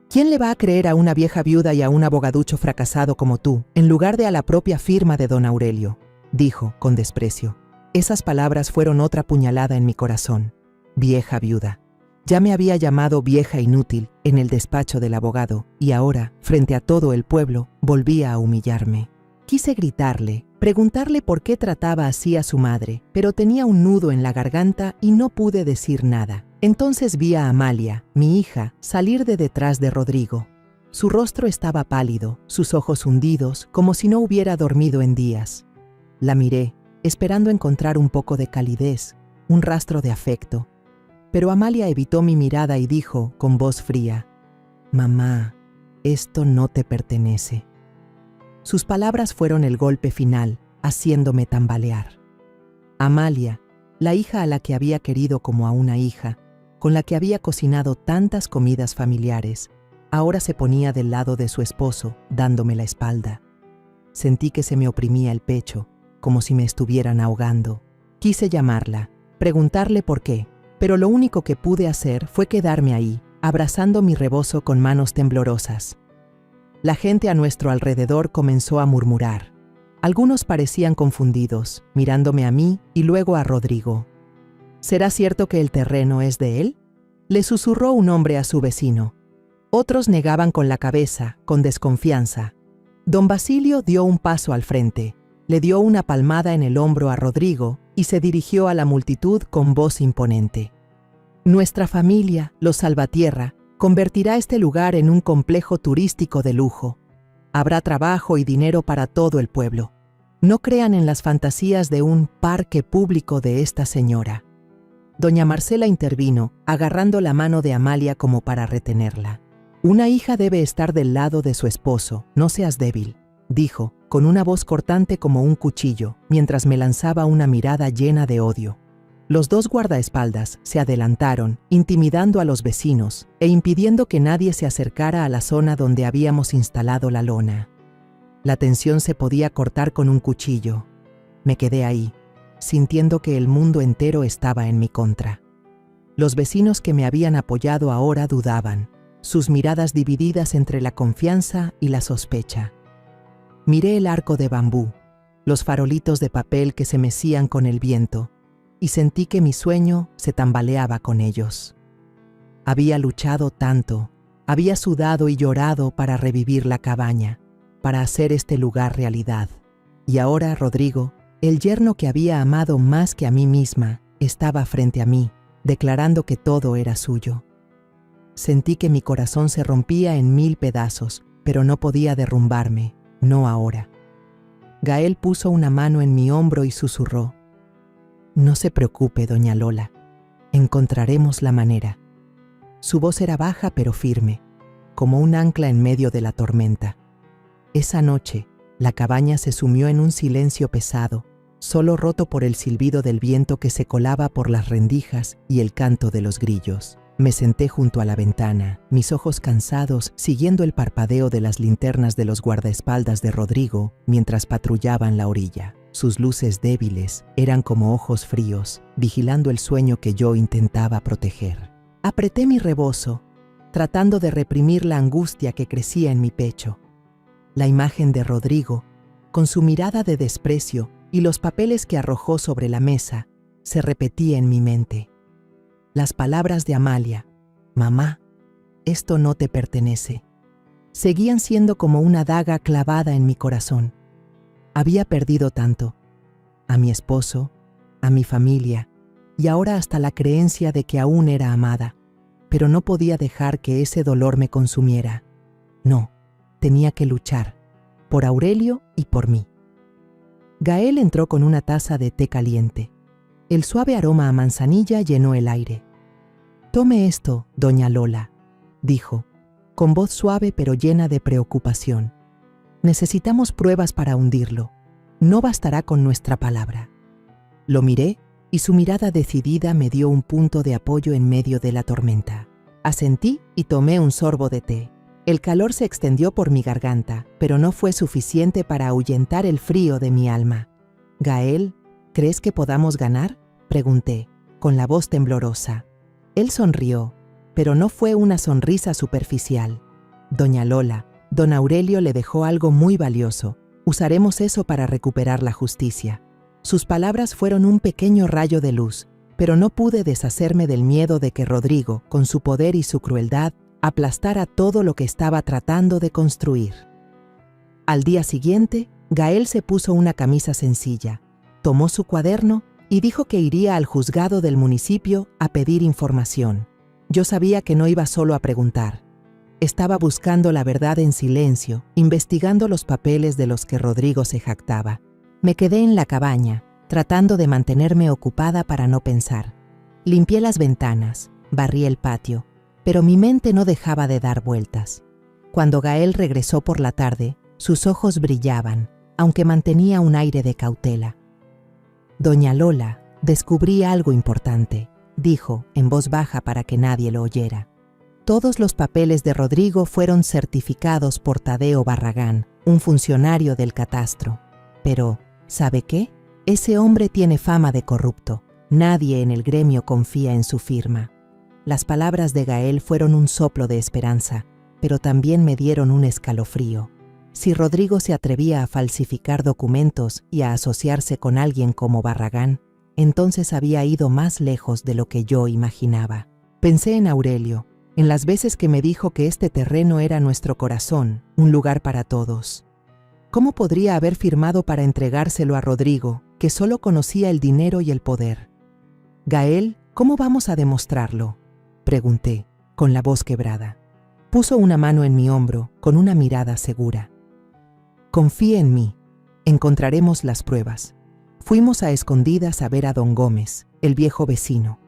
«¿Quién le va a creer a una vieja viuda y a un abogaducho fracasado como tú, en lugar de a la propia firma de don Aurelio?», dijo con desprecio. Esas palabras fueron otra puñalada en mi corazón. Vieja viuda. Ya me había llamado vieja inútil en el despacho del abogado, y ahora, frente a todo el pueblo, volvía a humillarme. Quise gritarle, preguntarle por qué trataba así a su madre, pero tenía un nudo en la garganta y no pude decir nada. Entonces vi a Amalia, mi hija, salir de detrás de Rodrigo. Su rostro estaba pálido, sus ojos hundidos, como si no hubiera dormido en días. La miré, esperando encontrar un poco de calidez, un rastro de afecto. Pero Amalia evitó mi mirada y dijo, con voz fría, «Mamá, esto no te pertenece». Sus palabras fueron el golpe final, haciéndome tambalear. Amalia, la hija a la que había querido como a una hija, con la que había cocinado tantas comidas familiares, ahora se ponía del lado de su esposo, dándome la espalda. Sentí que se me oprimía el pecho, como si me estuvieran ahogando. Quise llamarla, preguntarle por qué, pero lo único que pude hacer fue quedarme ahí, abrazando mi rebozo con manos temblorosas. La gente a nuestro alrededor comenzó a murmurar. Algunos parecían confundidos, mirándome a mí y luego a Rodrigo. «¿Será cierto que el terreno es de él?», le susurró un hombre a su vecino. Otros negaban con la cabeza, con desconfianza. Don Basilio dio un paso al frente, le dio una palmada en el hombro a Rodrigo y se dirigió a la multitud con voz imponente. «Nuestra familia, los Salvatierra, convertirá este lugar en un complejo turístico de lujo. Habrá trabajo y dinero para todo el pueblo. No crean en las fantasías de un parque público de esta señora». Doña Marcela intervino, agarrando la mano de Amalia como para retenerla. «Una hija debe estar del lado de su esposo, no seas débil», dijo, con una voz cortante como un cuchillo, mientras me lanzaba una mirada llena de odio. Los dos guardaespaldas se adelantaron, intimidando a los vecinos e impidiendo que nadie se acercara a la zona donde habíamos instalado la lona. La tensión se podía cortar con un cuchillo. Me quedé ahí, sintiendo que el mundo entero estaba en mi contra. Los vecinos que me habían apoyado ahora dudaban, sus miradas divididas entre la confianza y la sospecha. Miré el arco de bambú, los farolitos de papel que se mecían con el viento, y sentí que mi sueño se tambaleaba con ellos. Había luchado tanto, había sudado y llorado para revivir la cabaña, para hacer este lugar realidad. Y ahora Rodrigo, el yerno que había amado más que a mí misma, estaba frente a mí, declarando que todo era suyo. Sentí que mi corazón se rompía en 1000 pedazos, pero no podía derrumbarme, no ahora. Gael puso una mano en mi hombro y susurró: «No se preocupe, doña Lola, encontraremos la manera». Su voz era baja pero firme, como un ancla en medio de la tormenta. Esa noche, la cabaña se sumió en un silencio pesado, solo roto por el silbido del viento que se colaba por las rendijas y el canto de los grillos. Me senté junto a la ventana, mis ojos cansados siguiendo el parpadeo de las linternas de los guardaespaldas de Rodrigo mientras patrullaban la orilla. Sus luces débiles eran como ojos fríos, vigilando el sueño que yo intentaba proteger. Apreté mi rebozo, tratando de reprimir la angustia que crecía en mi pecho. La imagen de Rodrigo, con su mirada de desprecio y los papeles que arrojó sobre la mesa, se repetía en mi mente. Las palabras de Amalia: «Mamá, esto no te pertenece», seguían siendo como una daga clavada en mi corazón. Había perdido tanto: a mi esposo, a mi familia, y ahora hasta la creencia de que aún era amada, pero no podía dejar que ese dolor me consumiera. No, tenía que luchar, por Aurelio y por mí. Gael entró con una taza de té caliente. El suave aroma a manzanilla llenó el aire. «Tome esto, doña Lola», dijo, con voz suave pero llena de preocupación. «Necesitamos pruebas para hundirlo. No bastará con nuestra palabra». Lo miré y su mirada decidida me dio un punto de apoyo en medio de la tormenta. Asentí y tomé un sorbo de té. El calor se extendió por mi garganta, pero no fue suficiente para ahuyentar el frío de mi alma. «Gael, ¿crees que podamos ganar?», pregunté, con la voz temblorosa. Él sonrió, pero no fue una sonrisa superficial. «Doña Lola, don Aurelio le dejó algo muy valioso. Usaremos eso para recuperar la justicia». Sus palabras fueron un pequeño rayo de luz, pero no pude deshacerme del miedo de que Rodrigo, con su poder y su crueldad, aplastara todo lo que estaba tratando de construir. Al día siguiente, Gael se puso una camisa sencilla, tomó su cuaderno y dijo que iría al juzgado del municipio a pedir información. Yo sabía que no iba solo a preguntar. Estaba buscando la verdad en silencio, investigando los papeles de los que Rodrigo se jactaba. Me quedé en la cabaña, tratando de mantenerme ocupada para no pensar. Limpié las ventanas, barrí el patio, pero mi mente no dejaba de dar vueltas. Cuando Gael regresó por la tarde, sus ojos brillaban, aunque mantenía un aire de cautela. «Doña Lola, descubrí algo importante», dijo, en voz baja para que nadie lo oyera. Todos los papeles de Rodrigo fueron certificados por Tadeo Barragán, un funcionario del catastro. Pero, ¿sabe qué? Ese hombre tiene fama de corrupto. Nadie en el gremio confía en su firma. Las palabras de Gael fueron un soplo de esperanza, pero también me dieron un escalofrío. Si Rodrigo se atrevía a falsificar documentos y a asociarse con alguien como Barragán, entonces había ido más lejos de lo que yo imaginaba. Pensé en Aurelio, en las veces que me dijo que este terreno era nuestro corazón, un lugar para todos. ¿Cómo podría haber firmado para entregárselo a Rodrigo, que solo conocía el dinero y el poder? «Gael, ¿cómo vamos a demostrarlo?», pregunté, con la voz quebrada. Puso una mano en mi hombro, con una mirada segura. «Confíe en mí. Encontraremos las pruebas». Fuimos a escondidas a ver a don Gómez, el viejo vecino.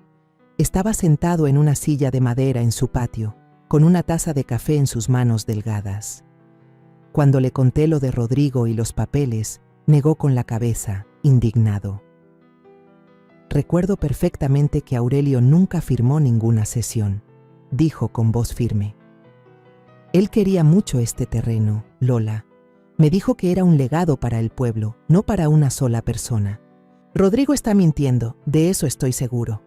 Estaba sentado en una silla de madera en su patio, con una taza de café en sus manos delgadas. Cuando le conté lo de Rodrigo y los papeles, negó con la cabeza, indignado. Recuerdo perfectamente que Aurelio nunca firmó ninguna cesión, dijo con voz firme. Él quería mucho este terreno, Lola. Me dijo que era un legado para el pueblo, no para una sola persona. Rodrigo está mintiendo, de eso estoy seguro.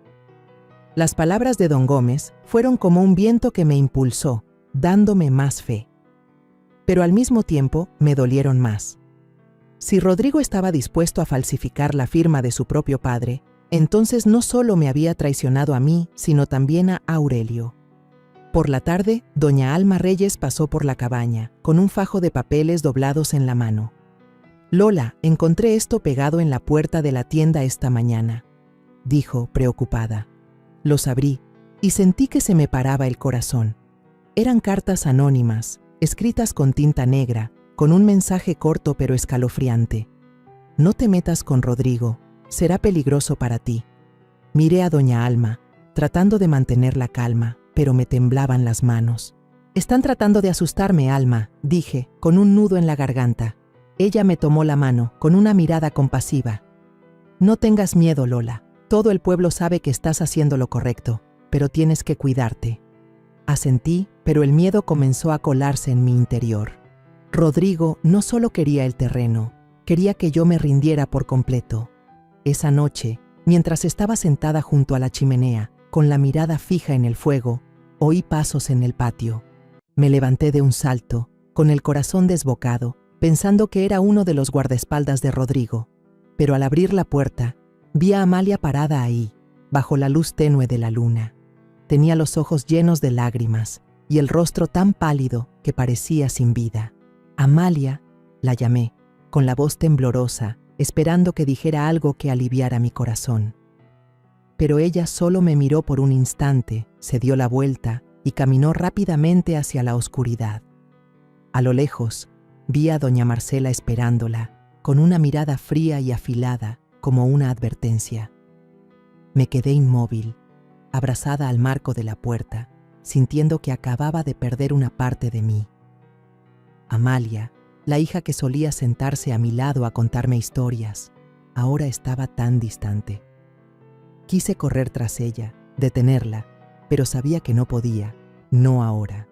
Las palabras de don Gómez fueron como un viento que me impulsó, dándome más fe. Pero al mismo tiempo me dolieron más. Si Rodrigo estaba dispuesto a falsificar la firma de su propio padre, entonces no solo me había traicionado a mí, sino también a Aurelio. Por la tarde, doña Alma Reyes pasó por la cabaña, con un fajo de papeles doblados en la mano. «Lola, encontré esto pegado en la puerta de la tienda esta mañana», dijo, preocupada. Los abrí y sentí que se me paraba el corazón. Eran cartas anónimas, escritas con tinta negra, con un mensaje corto pero escalofriante. «No te metas con Rodrigo, será peligroso para ti». Miré a doña Alma, tratando de mantener la calma, pero me temblaban las manos. «Están tratando de asustarme, Alma», dije, con un nudo en la garganta. Ella me tomó la mano, con una mirada compasiva. «No tengas miedo, Lola. Todo el pueblo sabe que estás haciendo lo correcto, pero tienes que cuidarte». Asentí, pero el miedo comenzó a colarse en mi interior. Rodrigo no solo quería el terreno, quería que yo me rindiera por completo. Esa noche, mientras estaba sentada junto a la chimenea, con la mirada fija en el fuego, oí pasos en el patio. Me levanté de un salto, con el corazón desbocado, pensando que era uno de los guardaespaldas de Rodrigo. Pero al abrir la puerta, vi a Amalia parada ahí, bajo la luz tenue de la luna. Tenía los ojos llenos de lágrimas y el rostro tan pálido que parecía sin vida. «Amalia», la llamé, con la voz temblorosa, esperando que dijera algo que aliviara mi corazón. Pero ella solo me miró por un instante, se dio la vuelta y caminó rápidamente hacia la oscuridad. A lo lejos, vi a doña Marcela esperándola, con una mirada fría y afilada, como una advertencia. Me quedé inmóvil, abrazada al marco de la puerta, sintiendo que acababa de perder una parte de mí. Amalia, la hija que solía sentarse a mi lado a contarme historias, ahora estaba tan distante. Quise correr tras ella, detenerla, pero sabía que no podía, no ahora.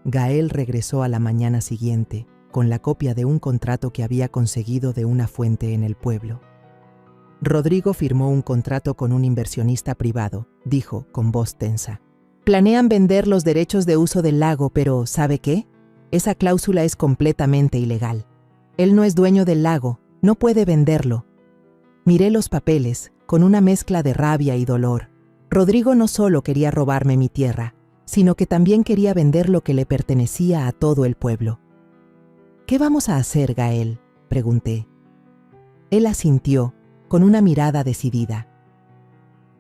Gael regresó a la mañana siguiente, con la copia de un contrato que había conseguido de una fuente en el pueblo. Rodrigo firmó un contrato con un inversionista privado, dijo con voz tensa. «Planean vender los derechos de uso del lago, pero ¿sabe qué? Esa cláusula es completamente ilegal. Él no es dueño del lago, no puede venderlo». Miré los papeles, con una mezcla de rabia y dolor. Rodrigo no solo quería robarme mi tierra, sino que también quería vender lo que le pertenecía a todo el pueblo. «¿Qué vamos a hacer, Gael?», pregunté. Él asintió, con una mirada decidida.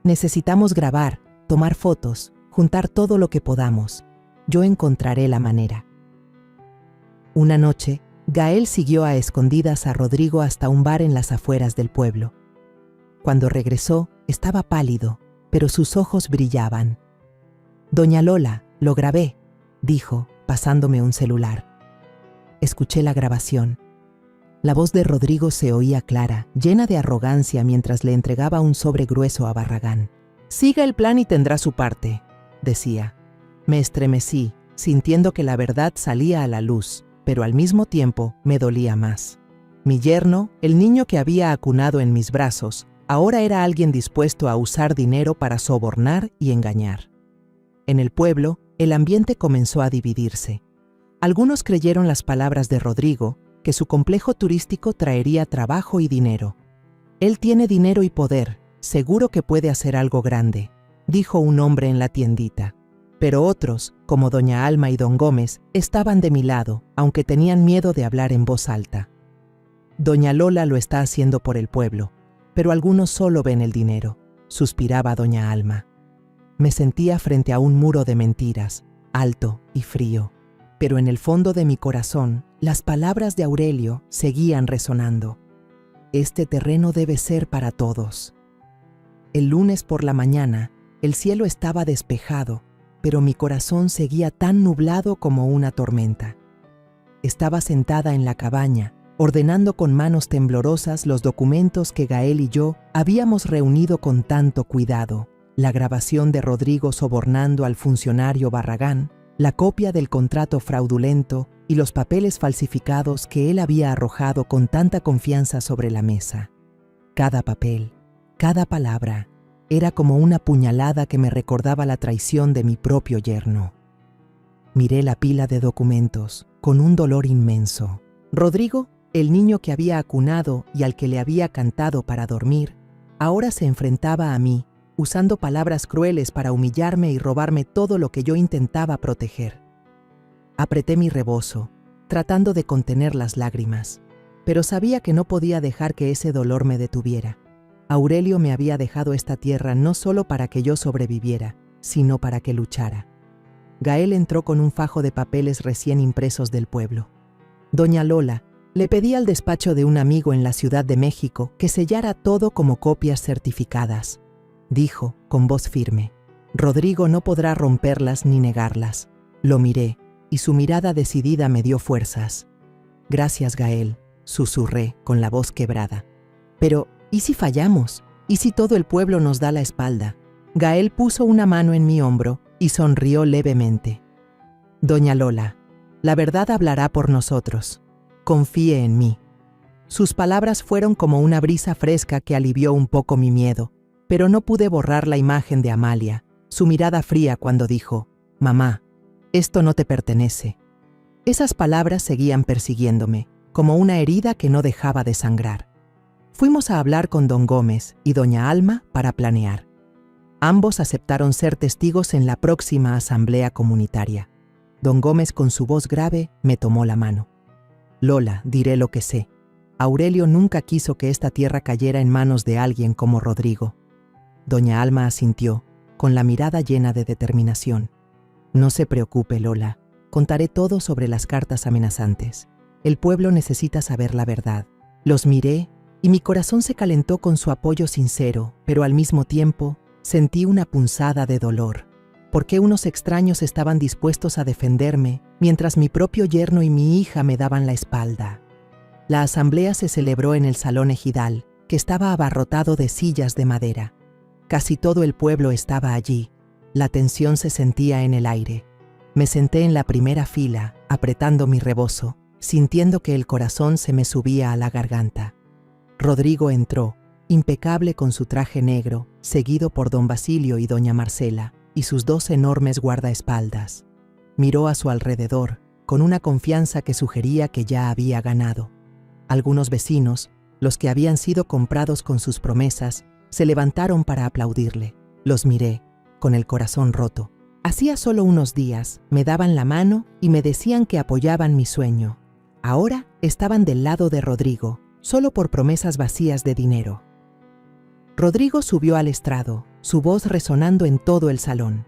«Necesitamos grabar, tomar fotos, juntar todo lo que podamos. Yo encontraré la manera». Una noche, Gael siguió a escondidas a Rodrigo hasta un bar en las afueras del pueblo. Cuando regresó, estaba pálido, pero sus ojos brillaban. «Doña Lola, lo grabé», dijo, pasándome un celular. Escuché la grabación. La voz de Rodrigo se oía clara, llena de arrogancia mientras le entregaba un sobre grueso a Barragán. «Siga el plan y tendrá su parte», decía. Me estremecí, sintiendo que la verdad salía a la luz, pero al mismo tiempo me dolía más. Mi yerno, el niño que había acunado en mis brazos, ahora era alguien dispuesto a usar dinero para sobornar y engañar. En el pueblo, el ambiente comenzó a dividirse. Algunos creyeron las palabras de Rodrigo, que su complejo turístico traería trabajo y dinero. «Él tiene dinero y poder, seguro que puede hacer algo grande», dijo un hombre en la tiendita. Pero otros, como doña Alma y don Gómez, estaban de mi lado, aunque tenían miedo de hablar en voz alta. «Doña Lola lo está haciendo por el pueblo, pero algunos solo ven el dinero», suspiraba doña Alma. Me sentía frente a un muro de mentiras, alto y frío, pero en el fondo de mi corazón, las palabras de Aurelio seguían resonando. «Este terreno debe ser para todos». El lunes por la mañana, el cielo estaba despejado, pero mi corazón seguía tan nublado como una tormenta. Estaba sentada en la cabaña, ordenando con manos temblorosas los documentos que Gael y yo habíamos reunido con tanto cuidado: la grabación de Rodrigo sobornando al funcionario Barragán, la copia del contrato fraudulento y los papeles falsificados que él había arrojado con tanta confianza sobre la mesa. Cada papel, cada palabra, era como una puñalada que me recordaba la traición de mi propio yerno. Miré la pila de documentos con un dolor inmenso. Rodrigo, el niño que había acunado y al que le había cantado para dormir, ahora se enfrentaba a mí, usando palabras crueles para humillarme y robarme todo lo que yo intentaba proteger. Apreté mi rebozo, tratando de contener las lágrimas, pero sabía que no podía dejar que ese dolor me detuviera. Aurelio me había dejado esta tierra no solo para que yo sobreviviera, sino para que luchara. Gael entró con un fajo de papeles recién impresos del pueblo. Doña Lola le pedí al despacho de un amigo en la Ciudad de México que sellara todo como copias certificadas. Dijo, con voz firme: Rodrigo no podrá romperlas ni negarlas. Lo miré, y su mirada decidida me dio fuerzas. Gracias, Gael, susurré con la voz quebrada. Pero, ¿y si fallamos? ¿Y si todo el pueblo nos da la espalda? Gael puso una mano en mi hombro y sonrió levemente. Doña Lola, la verdad hablará por nosotros. Confíe en mí. Sus palabras fueron como una brisa fresca que alivió un poco mi miedo, pero no pude borrar la imagen de Amalia, su mirada fría cuando dijo: Mamá, esto no te pertenece. Esas palabras seguían persiguiéndome, como una herida que no dejaba de sangrar. Fuimos a hablar con don Gómez y doña Alma para planear. Ambos aceptaron ser testigos en la próxima asamblea comunitaria. Don Gómez, con su voz grave, me tomó la mano. Lola, diré lo que sé. Aurelio nunca quiso que esta tierra cayera en manos de alguien como Rodrigo. Doña Alma asintió, con la mirada llena de determinación. No se preocupe, Lola. Contaré todo sobre las cartas amenazantes. El pueblo necesita saber la verdad. Los miré y mi corazón se calentó con su apoyo sincero, pero al mismo tiempo sentí una punzada de dolor. ¿Por qué unos extraños estaban dispuestos a defenderme mientras mi propio yerno y mi hija me daban la espalda? La asamblea se celebró en el salón ejidal, que estaba abarrotado de sillas de madera. Casi todo el pueblo estaba allí. La tensión se sentía en el aire. Me senté en la primera fila, apretando mi rebozo, sintiendo que el corazón se me subía a la garganta. Rodrigo entró, impecable con su traje negro, seguido por don Basilio y doña Marcela, y sus dos enormes guardaespaldas. Miró a su alrededor, con una confianza que sugería que ya había ganado. Algunos vecinos, los que habían sido comprados con sus promesas, se levantaron para aplaudirle. Los miré, con el corazón roto. Hacía solo unos días, me daban la mano y me decían que apoyaban mi sueño. Ahora estaban del lado de Rodrigo, solo por promesas vacías de dinero. Rodrigo subió al estrado, su voz resonando en todo el salón.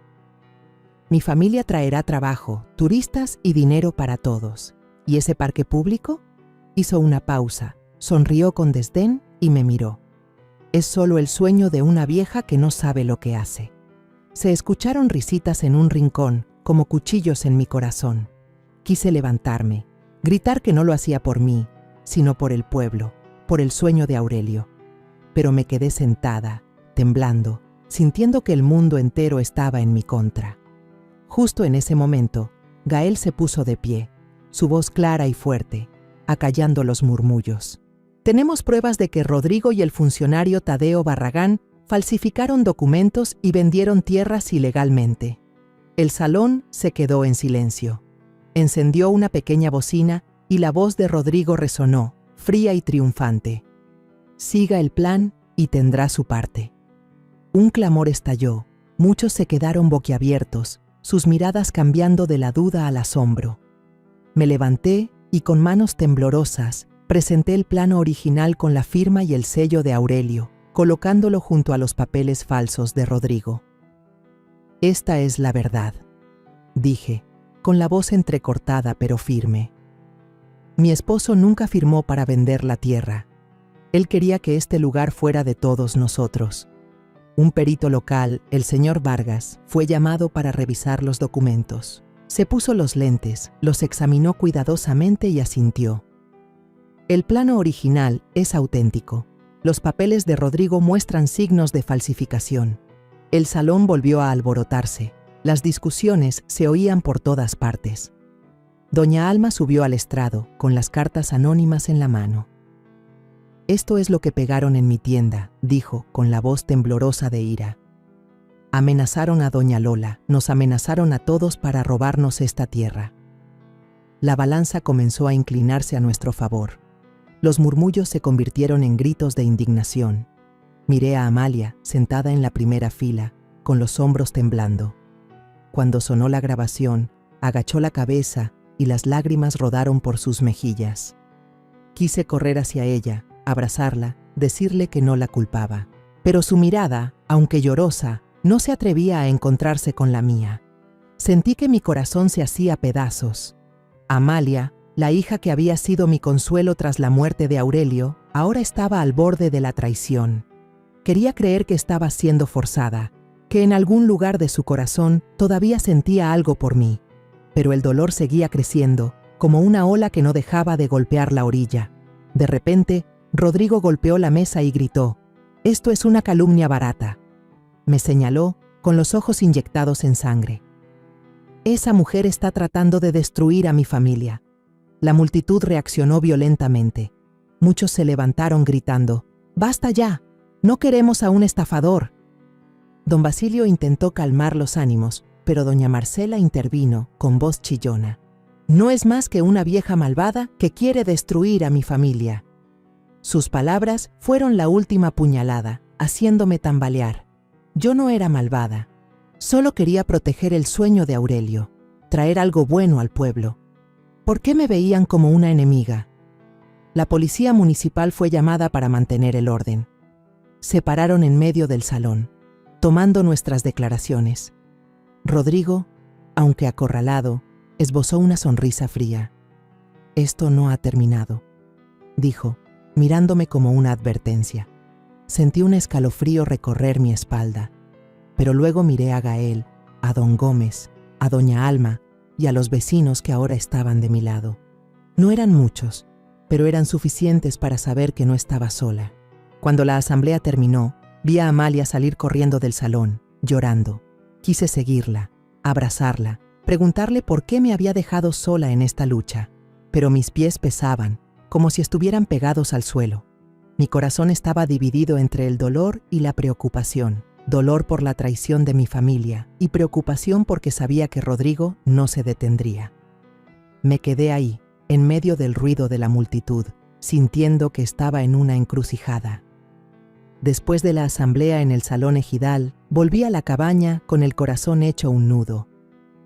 Mi familia traerá trabajo, turistas y dinero para todos. ¿Y ese parque público? Hizo una pausa, sonrió con desdén y me miró. Es solo el sueño de una vieja que no sabe lo que hace. Se escucharon risitas en un rincón, como cuchillos en mi corazón. Quise levantarme, gritar que no lo hacía por mí, sino por el pueblo, por el sueño de Aurelio. Pero me quedé sentada, temblando, sintiendo que el mundo entero estaba en mi contra. Justo en ese momento, Gael se puso de pie, su voz clara y fuerte, acallando los murmullos. Tenemos pruebas de que Rodrigo y el funcionario Tadeo Barragán falsificaron documentos y vendieron tierras ilegalmente. El salón se quedó en silencio. Encendió una pequeña bocina y la voz de Rodrigo resonó, fría y triunfante. Siga el plan y tendrá su parte. Un clamor estalló, muchos se quedaron boquiabiertos, sus miradas cambiando de la duda al asombro. Me levanté y con manos temblorosas presenté el plano original con la firma y el sello de Aurelio, colocándolo junto a los papeles falsos de Rodrigo. Esta es la verdad, dije, con la voz entrecortada pero firme. Mi esposo nunca firmó para vender la tierra. Él quería que este lugar fuera de todos nosotros. Un perito local, el señor Vargas, fue llamado para revisar los documentos. Se puso los lentes, los examinó cuidadosamente y asintió. El plano original es auténtico. Los papeles de Rodrigo muestran signos de falsificación. El salón volvió a alborotarse. Las discusiones se oían por todas partes. Doña Alma subió al estrado, con las cartas anónimas en la mano. «Esto es lo que pegaron en mi tienda», dijo, con la voz temblorosa de ira. «Amenazaron a doña Lola, nos amenazaron a todos para robarnos esta tierra». La balanza comenzó a inclinarse a nuestro favor. Los murmullos se convirtieron en gritos de indignación. Miré a Amalia, sentada en la primera fila, con los hombros temblando. Cuando sonó la grabación, agachó la cabeza y las lágrimas rodaron por sus mejillas. Quise correr hacia ella, abrazarla, decirle que no la culpaba. Pero su mirada, aunque llorosa, no se atrevía a encontrarse con la mía. Sentí que mi corazón se hacía pedazos. Amalia, la hija que había sido mi consuelo tras la muerte de Aurelio, ahora estaba al borde de la traición. Quería creer que estaba siendo forzada, que en algún lugar de su corazón todavía sentía algo por mí. Pero el dolor seguía creciendo, como una ola que no dejaba de golpear la orilla. De repente, Rodrigo golpeó la mesa y gritó: «Esto es una calumnia barata». Me señaló, con los ojos inyectados en sangre. «Esa mujer está tratando de destruir a mi familia». La multitud reaccionó violentamente. Muchos se levantaron gritando: «¡Basta ya! ¡No queremos a un estafador!». Don Basilio intentó calmar los ánimos, pero doña Marcela intervino con voz chillona: «No es más que una vieja malvada que quiere destruir a mi familia». Sus palabras fueron la última puñalada, haciéndome tambalear. Yo no era malvada. Solo quería proteger el sueño de Aurelio, traer algo bueno al pueblo. ¿Por qué me veían como una enemiga? La policía municipal fue llamada para mantener el orden. Se pararon en medio del salón, tomando nuestras declaraciones. Rodrigo, aunque acorralado, esbozó una sonrisa fría. «Esto no ha terminado», dijo, mirándome como una advertencia. Sentí un escalofrío recorrer mi espalda, pero luego miré a Gael, a don Gómez, a doña Alma y a los vecinos que ahora estaban de mi lado. No eran muchos, pero eran suficientes para saber que no estaba sola. Cuando la asamblea terminó, vi a Amalia salir corriendo del salón, llorando. Quise seguirla, abrazarla, preguntarle por qué me había dejado sola en esta lucha, pero mis pies pesaban, como si estuvieran pegados al suelo. Mi corazón estaba dividido entre el dolor y la preocupación. Dolor por la traición de mi familia y preocupación porque sabía que Rodrigo no se detendría. Me quedé ahí, en medio del ruido de la multitud, sintiendo que estaba en una encrucijada. Después de la asamblea en el salón ejidal, volví a la cabaña con el corazón hecho un nudo.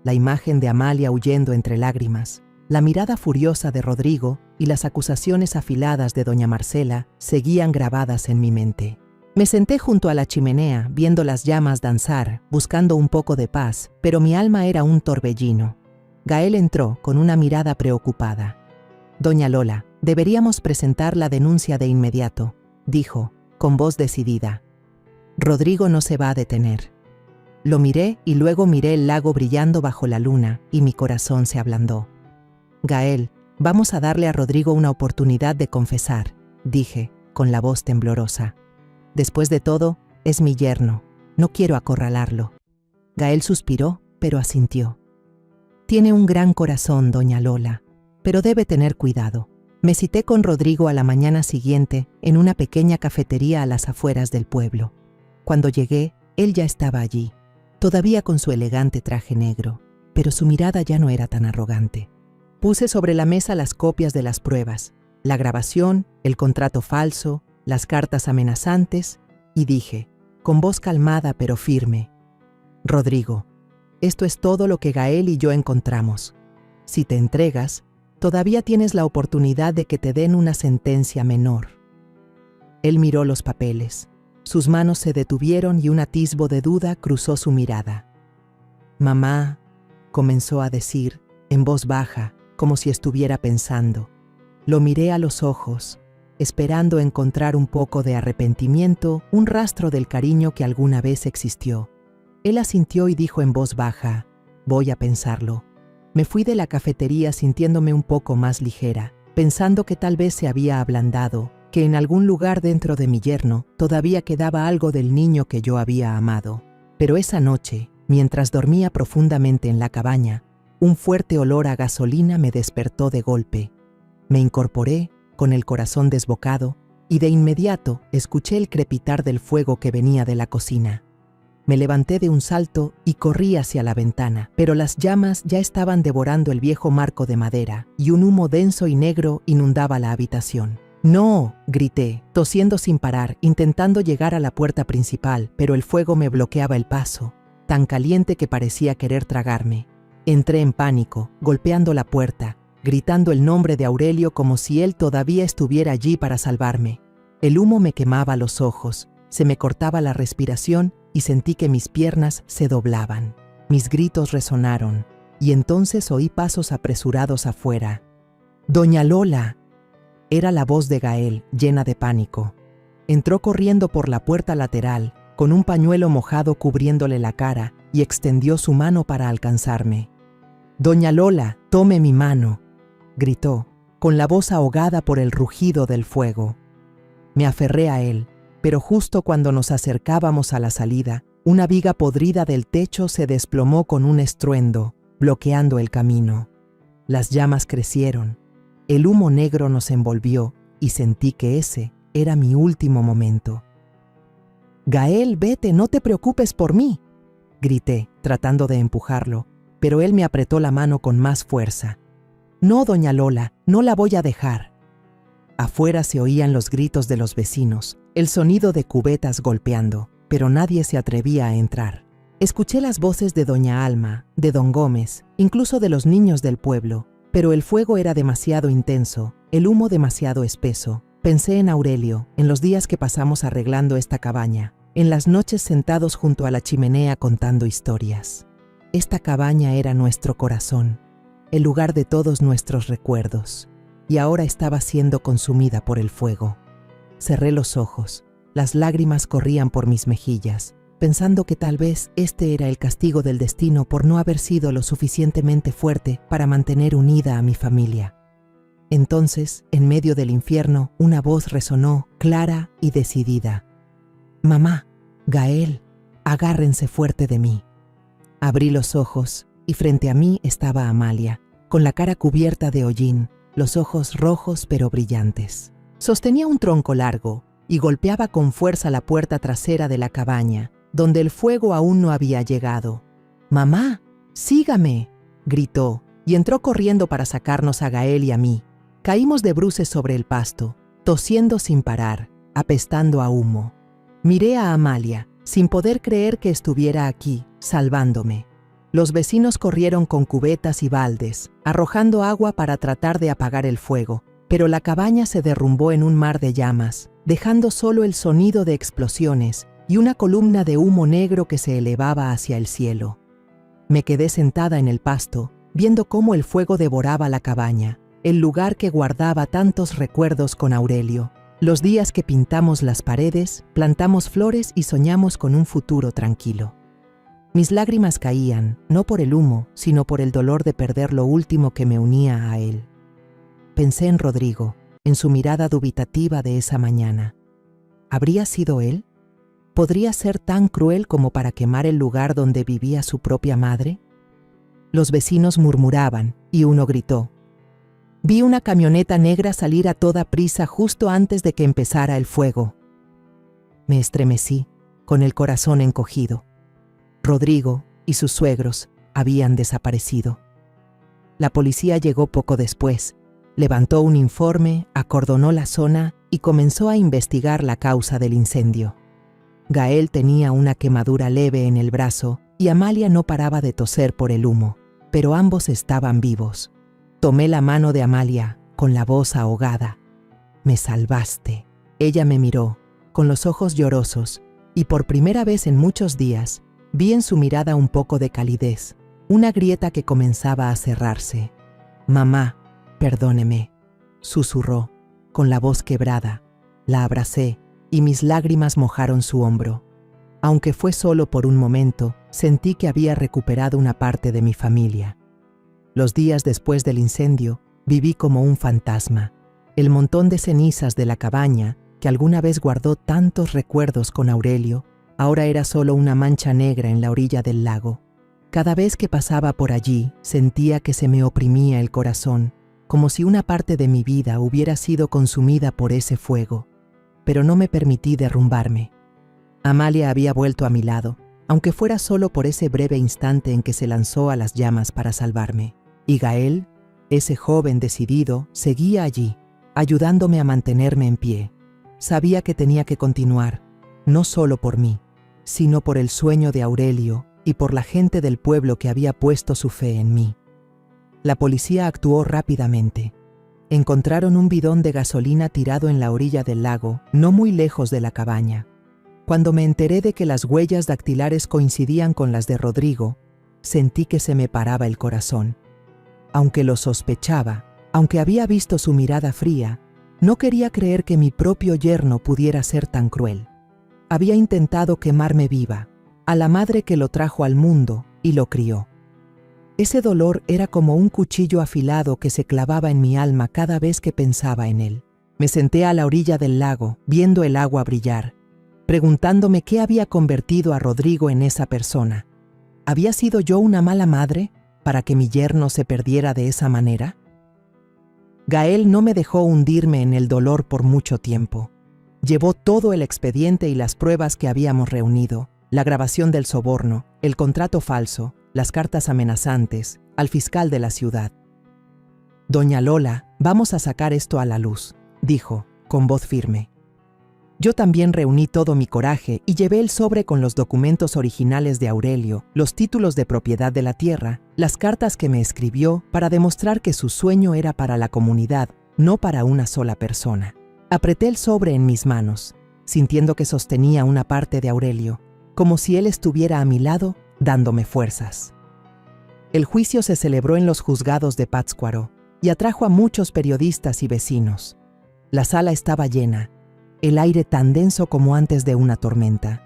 La imagen de Amalia huyendo entre lágrimas, la mirada furiosa de Rodrigo y las acusaciones afiladas de doña Marcela seguían grabadas en mi mente. Me senté junto a la chimenea, viendo las llamas danzar, buscando un poco de paz, pero mi alma era un torbellino. Gael entró con una mirada preocupada. «Doña Lola, deberíamos presentar la denuncia de inmediato», dijo, con voz decidida. «Rodrigo no se va a detener». Lo miré y luego miré el lago brillando bajo la luna y mi corazón se ablandó. «Gael, vamos a darle a Rodrigo una oportunidad de confesar», dije, con la voz temblorosa. «Después de todo, es mi yerno. No quiero acorralarlo». Gael suspiró, pero asintió. «Tiene un gran corazón, doña Lola, pero debe tener cuidado». Me cité con Rodrigo a la mañana siguiente en una pequeña cafetería a las afueras del pueblo. Cuando llegué, él ya estaba allí, todavía con su elegante traje negro, pero su mirada ya no era tan arrogante. Puse sobre la mesa las copias de las pruebas, la grabación, el contrato falso, las cartas amenazantes, y dije, con voz calmada pero firme: «Rodrigo, esto es todo lo que Gael y yo encontramos. Si te entregas, todavía tienes la oportunidad de que te den una sentencia menor». Él miró los papeles. Sus manos se detuvieron y un atisbo de duda cruzó su mirada. «Mamá», comenzó a decir, en voz baja, como si estuviera pensando. Lo miré a los ojos, esperando encontrar un poco de arrepentimiento, un rastro del cariño que alguna vez existió. Él asintió y dijo en voz baja: «Voy a pensarlo». Me fui de la cafetería sintiéndome un poco más ligera, pensando que tal vez se había ablandado, que en algún lugar dentro de mi yerno todavía quedaba algo del niño que yo había amado. Pero esa noche, mientras dormía profundamente en la cabaña, un fuerte olor a gasolina me despertó de golpe. Me incorporé, con el corazón desbocado, y de inmediato escuché el crepitar del fuego que venía de la cocina. Me levanté de un salto y corrí hacia la ventana, pero las llamas ya estaban devorando el viejo marco de madera y un humo denso y negro inundaba la habitación. ¡No!, grité, tosiendo sin parar, intentando llegar a la puerta principal, pero el fuego me bloqueaba el paso, tan caliente que parecía querer tragarme. Entré en pánico, golpeando la puerta, gritando el nombre de Aurelio como si él todavía estuviera allí para salvarme. El humo me quemaba los ojos, se me cortaba la respiración y sentí que mis piernas se doblaban. Mis gritos resonaron, y entonces oí pasos apresurados afuera. ¡Doña Lola! Era la voz de Gael, llena de pánico. Entró corriendo por la puerta lateral, con un pañuelo mojado cubriéndole la cara, y extendió su mano para alcanzarme. «Doña Lola, tome mi mano», gritó, con la voz ahogada por el rugido del fuego. Me aferré a él, pero justo cuando nos acercábamos a la salida, una viga podrida del techo se desplomó con un estruendo, bloqueando el camino. Las llamas crecieron. El humo negro nos envolvió y sentí que ese era mi último momento. «Gael, vete, no te preocupes por mí», grité, tratando de empujarlo, pero él me apretó la mano con más fuerza. «No, doña Lola, no la voy a dejar». Afuera se oían los gritos de los vecinos, el sonido de cubetas golpeando, pero nadie se atrevía a entrar. Escuché las voces de doña Alma, de don Gómez, incluso de los niños del pueblo, pero el fuego era demasiado intenso, el humo demasiado espeso. Pensé en Aurelio, en los días que pasamos arreglando esta cabaña, en las noches sentados junto a la chimenea contando historias. Esta cabaña era nuestro corazón, el lugar de todos nuestros recuerdos, y ahora estaba siendo consumida por el fuego. Cerré los ojos, las lágrimas corrían por mis mejillas, pensando que tal vez este era el castigo del destino por no haber sido lo suficientemente fuerte para mantener unida a mi familia. Entonces, en medio del infierno, una voz resonó, clara y decidida. «Mamá, Gael, agárrense fuerte de mí». Abrí los ojos y frente a mí estaba Amalia, con la cara cubierta de hollín, los ojos rojos pero brillantes. Sostenía un tronco largo y golpeaba con fuerza la puerta trasera de la cabaña, donde el fuego aún no había llegado. «¡Mamá, sígame!», gritó, y entró corriendo para sacarnos a Gael y a mí. Caímos de bruces sobre el pasto, tosiendo sin parar, apestando a humo. Miré a Amalia, sin poder creer que estuviera aquí, salvándome. Los vecinos corrieron con cubetas y baldes, arrojando agua para tratar de apagar el fuego, pero la cabaña se derrumbó en un mar de llamas, dejando solo el sonido de explosiones y una columna de humo negro que se elevaba hacia el cielo. Me quedé sentada en el pasto, viendo cómo el fuego devoraba la cabaña, el lugar que guardaba tantos recuerdos con Aurelio, los días que pintamos las paredes, plantamos flores y soñamos con un futuro tranquilo. Mis lágrimas caían, no por el humo, sino por el dolor de perder lo último que me unía a él. Pensé en Rodrigo, en su mirada dubitativa de esa mañana. ¿Habría sido él? ¿Podría ser tan cruel como para quemar el lugar donde vivía su propia madre? Los vecinos murmuraban y uno gritó. Vi una camioneta negra salir a toda prisa justo antes de que empezara el fuego. Me estremecí, con el corazón encogido. Rodrigo y sus suegros habían desaparecido. La policía llegó poco después, levantó un informe, acordonó la zona y comenzó a investigar la causa del incendio. Gael tenía una quemadura leve en el brazo y Amalia no paraba de toser por el humo, pero ambos estaban vivos. Tomé la mano de Amalia, con la voz ahogada. «Me salvaste». Ella me miró, con los ojos llorosos, y por primera vez en muchos días, vi en su mirada un poco de calidez, una grieta que comenzaba a cerrarse. «Mamá, perdóneme», susurró, con la voz quebrada. La abracé, y mis lágrimas mojaron su hombro. Aunque fue solo por un momento, sentí que había recuperado una parte de mi familia. Los días después del incendio, Viví como un fantasma. El montón de cenizas de la cabaña, que alguna vez guardó tantos recuerdos con Aurelio, ahora era solo una mancha negra en la orilla del lago. Cada vez que pasaba por allí, sentía que se me oprimía el corazón, como si una parte de mi vida hubiera sido consumida por ese fuego. Pero no me permití derrumbarme. Amalia había vuelto a mi lado, aunque fuera solo por ese breve instante en que se lanzó a las llamas para salvarme. Y Gael, ese joven decidido, seguía allí, ayudándome a mantenerme en pie. Sabía que tenía que continuar, no solo por mí, sino por el sueño de Aurelio y por la gente del pueblo que había puesto su fe en mí. La policía actuó rápidamente. Encontraron un bidón de gasolina tirado en la orilla del lago, no muy lejos de la cabaña. Cuando me enteré de que las huellas dactilares coincidían con las de Rodrigo, sentí que se me paraba el corazón. Aunque lo sospechaba, aunque había visto su mirada fría, no quería creer que mi propio yerno pudiera ser tan cruel. Había intentado quemarme viva, a la madre que lo trajo al mundo y lo crió. Ese dolor era como un cuchillo afilado que se clavaba en mi alma cada vez que pensaba en él. Me senté a la orilla del lago, viendo el agua brillar, preguntándome qué había convertido a Rodrigo en esa persona. ¿Había sido yo una mala madre para que mi yerno se perdiera de esa manera? Gael no me dejó hundirme en el dolor por mucho tiempo. Llevó todo el expediente y las pruebas que habíamos reunido, la grabación del soborno, el contrato falso, las cartas amenazantes, al fiscal de la ciudad. «Doña Lola, vamos a sacar esto a la luz», dijo, con voz firme. Yo también reuní todo mi coraje y llevé el sobre con los documentos originales de Aurelio, los títulos de propiedad de la tierra, las cartas que me escribió para demostrar que su sueño era para la comunidad, no para una sola persona. Apreté el sobre en mis manos, sintiendo que sostenía una parte de Aurelio, como si él estuviera a mi lado, dándome fuerzas. El juicio se celebró en los juzgados de Pátzcuaro y atrajo a muchos periodistas y vecinos. La sala estaba llena, el aire tan denso como antes de una tormenta.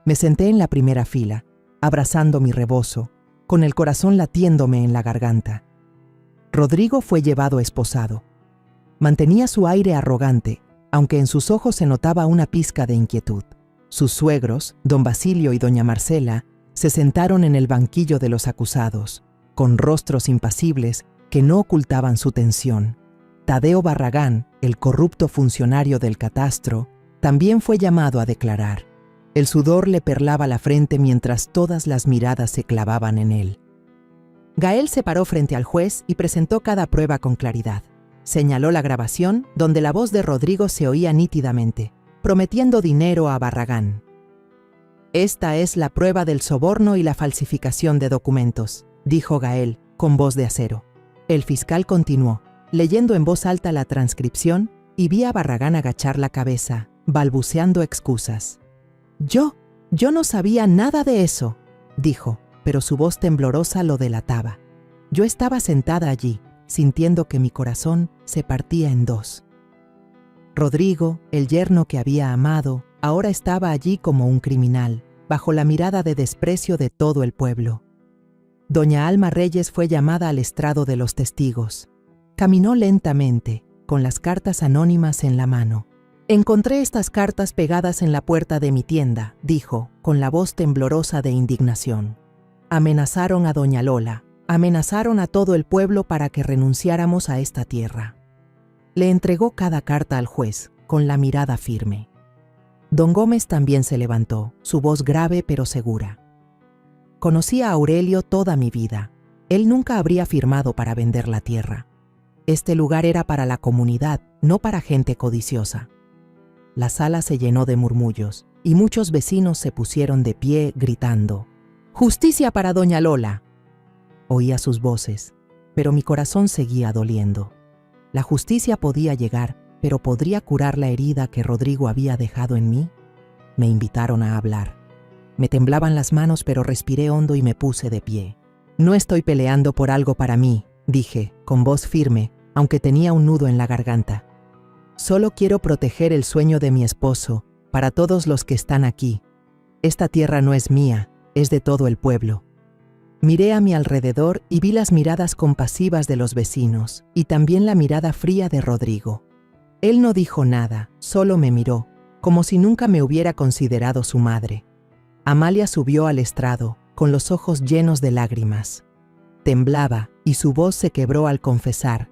Me senté en la primera fila, abrazando mi rebozo, con el corazón latiéndome en la garganta. Rodrigo fue llevado esposado. Mantenía su aire arrogante, aunque en sus ojos se notaba una pizca de inquietud. Sus suegros, don Basilio y doña Marcela, se sentaron en el banquillo de los acusados, con rostros impasibles que no ocultaban su tensión. Tadeo Barragán, el corrupto funcionario del catastro, también fue llamado a declarar. El sudor le perlaba la frente mientras todas las miradas se clavaban en él. Gael se paró frente al juez y presentó cada prueba con claridad. Señaló la grabación, donde la voz de Rodrigo se oía nítidamente, prometiendo dinero a Barragán. «Esta es la prueba del soborno y la falsificación de documentos», dijo Gael, con voz de acero. El fiscal continuó, leyendo en voz alta la transcripción, y vi a Barragán agachar la cabeza, balbuceando excusas. Yo no sabía nada de eso», dijo, pero su voz temblorosa lo delataba. Yo estaba sentada allí, sintiendo que mi corazón se partía en dos. Rodrigo, el yerno que había amado, ahora estaba allí como un criminal, bajo la mirada de desprecio de todo el pueblo. Doña Alma Reyes fue llamada al estrado de los testigos. Caminó lentamente, con las cartas anónimas en la mano. «Encontré estas cartas pegadas en la puerta de mi tienda», dijo, con la voz temblorosa de indignación. «Amenazaron a doña Lola, amenazaron a todo el pueblo para que renunciáramos a esta tierra». Le entregó cada carta al juez, con la mirada firme. Don Gómez también se levantó, su voz grave pero segura. «Conocí a Aurelio toda mi vida. Él nunca habría firmado para vender la tierra. Este lugar era para la comunidad, no para gente codiciosa». La sala se llenó de murmullos, y muchos vecinos se pusieron de pie gritando: «¡Justicia para doña Lola!». Oía sus voces, pero mi corazón seguía doliendo. La justicia podía llegar, pero ¿podría curar la herida que Rodrigo había dejado en mí? Me invitaron a hablar. Me temblaban las manos, pero respiré hondo y me puse de pie. «No estoy peleando por algo para mí», dije, con voz firme, aunque tenía un nudo en la garganta. «Solo quiero proteger el sueño de mi esposo, para todos los que están aquí. Esta tierra no es mía, es de todo el pueblo». Miré a mi alrededor y vi las miradas compasivas de los vecinos y también la mirada fría de Rodrigo. Él no dijo nada, solo me miró, como si nunca me hubiera considerado su madre. Amalia subió al estrado, con los ojos llenos de lágrimas. Temblaba y su voz se quebró al confesar: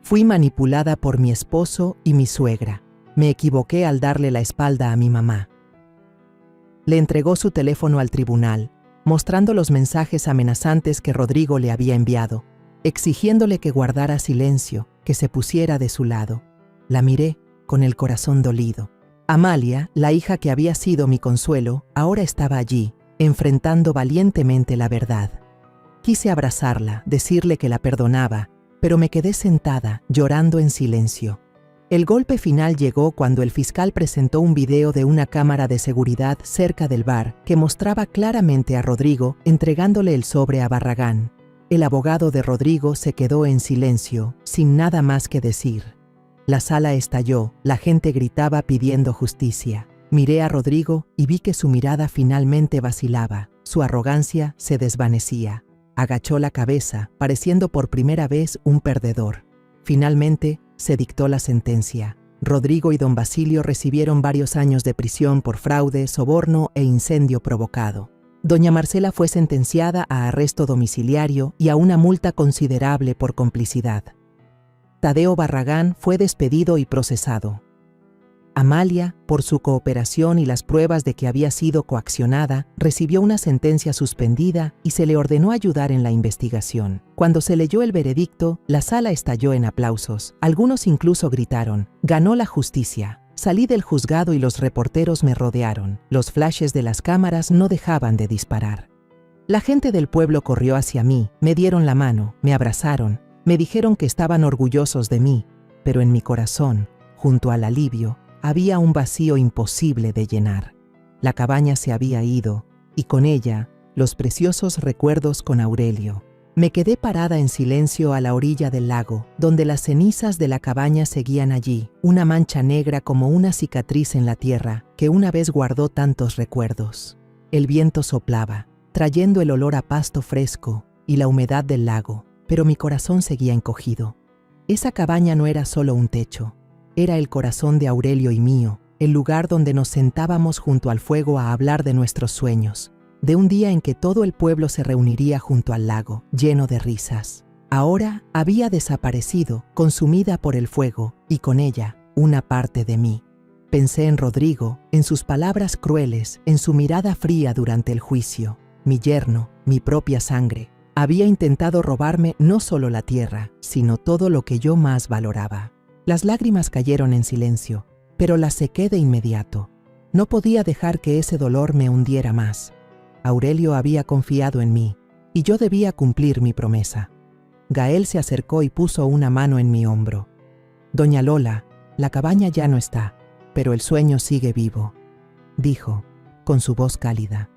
fui manipulada por mi esposo y mi suegra. Me equivoqué al darle la espalda a mi mamá. Le entregó su teléfono al tribunal, mostrando los mensajes amenazantes que Rodrigo le había enviado, exigiéndole que guardara silencio, que se pusiera de su lado. La miré, con el corazón dolido. Amalia, la hija que había sido mi consuelo, ahora estaba allí, enfrentando valientemente la verdad. Quise abrazarla, decirle que la perdonaba, pero me quedé sentada, llorando en silencio. El golpe final llegó cuando el fiscal presentó un video de una cámara de seguridad cerca del bar que mostraba claramente a Rodrigo entregándole el sobre a Barragán. El abogado de Rodrigo se quedó en silencio, sin nada más que decir. La sala estalló, la gente gritaba pidiendo justicia. Miré a Rodrigo y vi que su mirada finalmente vacilaba, su arrogancia se desvanecía. Agachó la cabeza, pareciendo por primera vez un perdedor. Finalmente, se dictó la sentencia. Rodrigo y don Basilio recibieron varios años de prisión por fraude, soborno e incendio provocado. Doña Marcela fue sentenciada a arresto domiciliario y a una multa considerable por complicidad. Tadeo Barragán fue despedido y procesado. Amalia, por su cooperación y las pruebas de que había sido coaccionada, recibió una sentencia suspendida y se le ordenó ayudar en la investigación. Cuando se leyó el veredicto, la sala estalló en aplausos. Algunos incluso gritaron: «¡Ganó la justicia!». Salí del juzgado y los reporteros me rodearon. Los flashes de las cámaras no dejaban de disparar. La gente del pueblo corrió hacia mí, me dieron la mano, me abrazaron, me dijeron que estaban orgullosos de mí, pero en mi corazón, junto al alivio, había un vacío imposible de llenar. La cabaña se había ido, y con ella, los preciosos recuerdos con Aurelio. Me quedé parada en silencio a la orilla del lago, donde las cenizas de la cabaña seguían allí, una mancha negra como una cicatriz en la tierra, que una vez guardó tantos recuerdos. El viento soplaba, trayendo el olor a pasto fresco y la humedad del lago, pero mi corazón seguía encogido. Esa cabaña no era solo un techo. Era el corazón de Aurelio y mío, el lugar donde nos sentábamos junto al fuego a hablar de nuestros sueños, de un día en que todo el pueblo se reuniría junto al lago, lleno de risas. Ahora había desaparecido, consumida por el fuego, y con ella, una parte de mí. Pensé en Rodrigo, en sus palabras crueles, en su mirada fría durante el juicio. Mi yerno, mi propia sangre, había intentado robarme no solo la tierra, sino todo lo que yo más valoraba. Las lágrimas cayeron en silencio, pero las sequé de inmediato. No podía dejar que ese dolor me hundiera más. Aurelio había confiado en mí, y yo debía cumplir mi promesa. Gael se acercó y puso una mano en mi hombro. «Doña Lola, la cabaña ya no está, pero el sueño sigue vivo», dijo, con su voz cálida.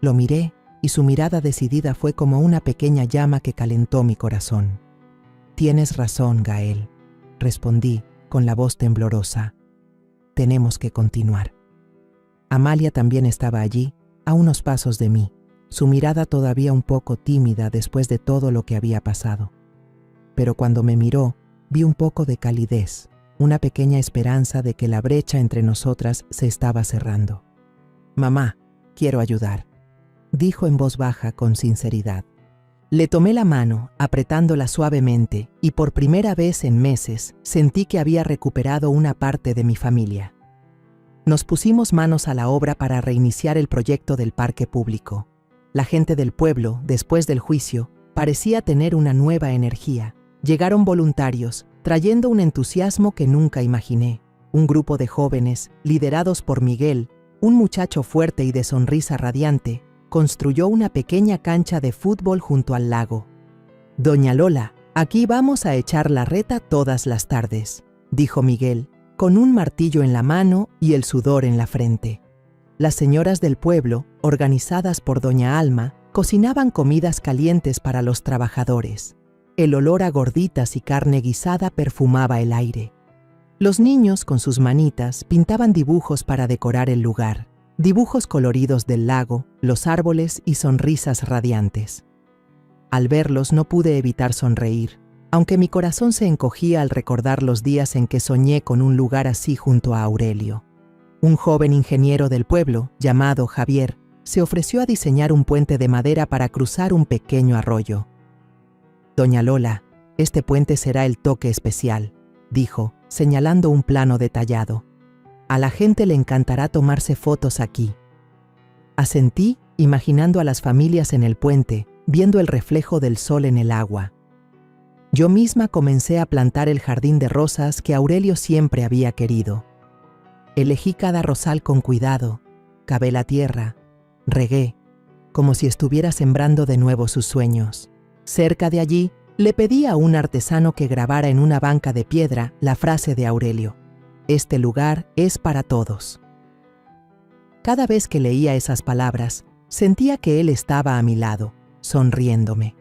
Lo miré, y su mirada decidida fue como una pequeña llama que calentó mi corazón. «Tienes razón, Gael», respondí, con la voz temblorosa. «Tenemos que continuar». Amalia también estaba allí, a unos pasos de mí, su mirada todavía un poco tímida después de todo lo que había pasado. Pero cuando me miró, vi un poco de calidez, una pequeña esperanza de que la brecha entre nosotras se estaba cerrando. «Mamá, quiero ayudar», dijo en voz baja con sinceridad. Le tomé la mano, apretándola suavemente, y por primera vez en meses sentí que había recuperado una parte de mi familia. Nos pusimos manos a la obra para reiniciar el proyecto del parque público. La gente del pueblo, después del juicio, parecía tener una nueva energía. Llegaron voluntarios, trayendo un entusiasmo que nunca imaginé. Un grupo de jóvenes, liderados por Miguel, un muchacho fuerte y de sonrisa radiante, construyó una pequeña cancha de fútbol junto al lago. «Doña Lola, aquí vamos a echar la reta todas las tardes», dijo Miguel, con un martillo en la mano y el sudor en la frente. Las señoras del pueblo, organizadas por doña Alma, cocinaban comidas calientes para los trabajadores. El olor a gorditas y carne guisada perfumaba el aire. Los niños, con sus manitas, pintaban dibujos para decorar el lugar. Dibujos coloridos del lago, los árboles y sonrisas radiantes. Al verlos no pude evitar sonreír, aunque mi corazón se encogía al recordar los días en que soñé con un lugar así junto a Aurelio. Un joven ingeniero del pueblo, llamado Javier, se ofreció a diseñar un puente de madera para cruzar un pequeño arroyo. «Doña Lola, este puente será el toque especial», dijo, señalando un plano detallado. «A la gente le encantará tomarse fotos aquí». Asentí, imaginando a las familias en el puente, viendo el reflejo del sol en el agua. Yo misma comencé a plantar el jardín de rosas que Aurelio siempre había querido. Elegí cada rosal con cuidado, cavé la tierra, regué, como si estuviera sembrando de nuevo sus sueños. Cerca de allí, le pedí a un artesano que grabara en una banca de piedra la frase de Aurelio: «Este lugar es para todos». Cada vez que leía esas palabras, sentía que él estaba a mi lado, sonriéndome.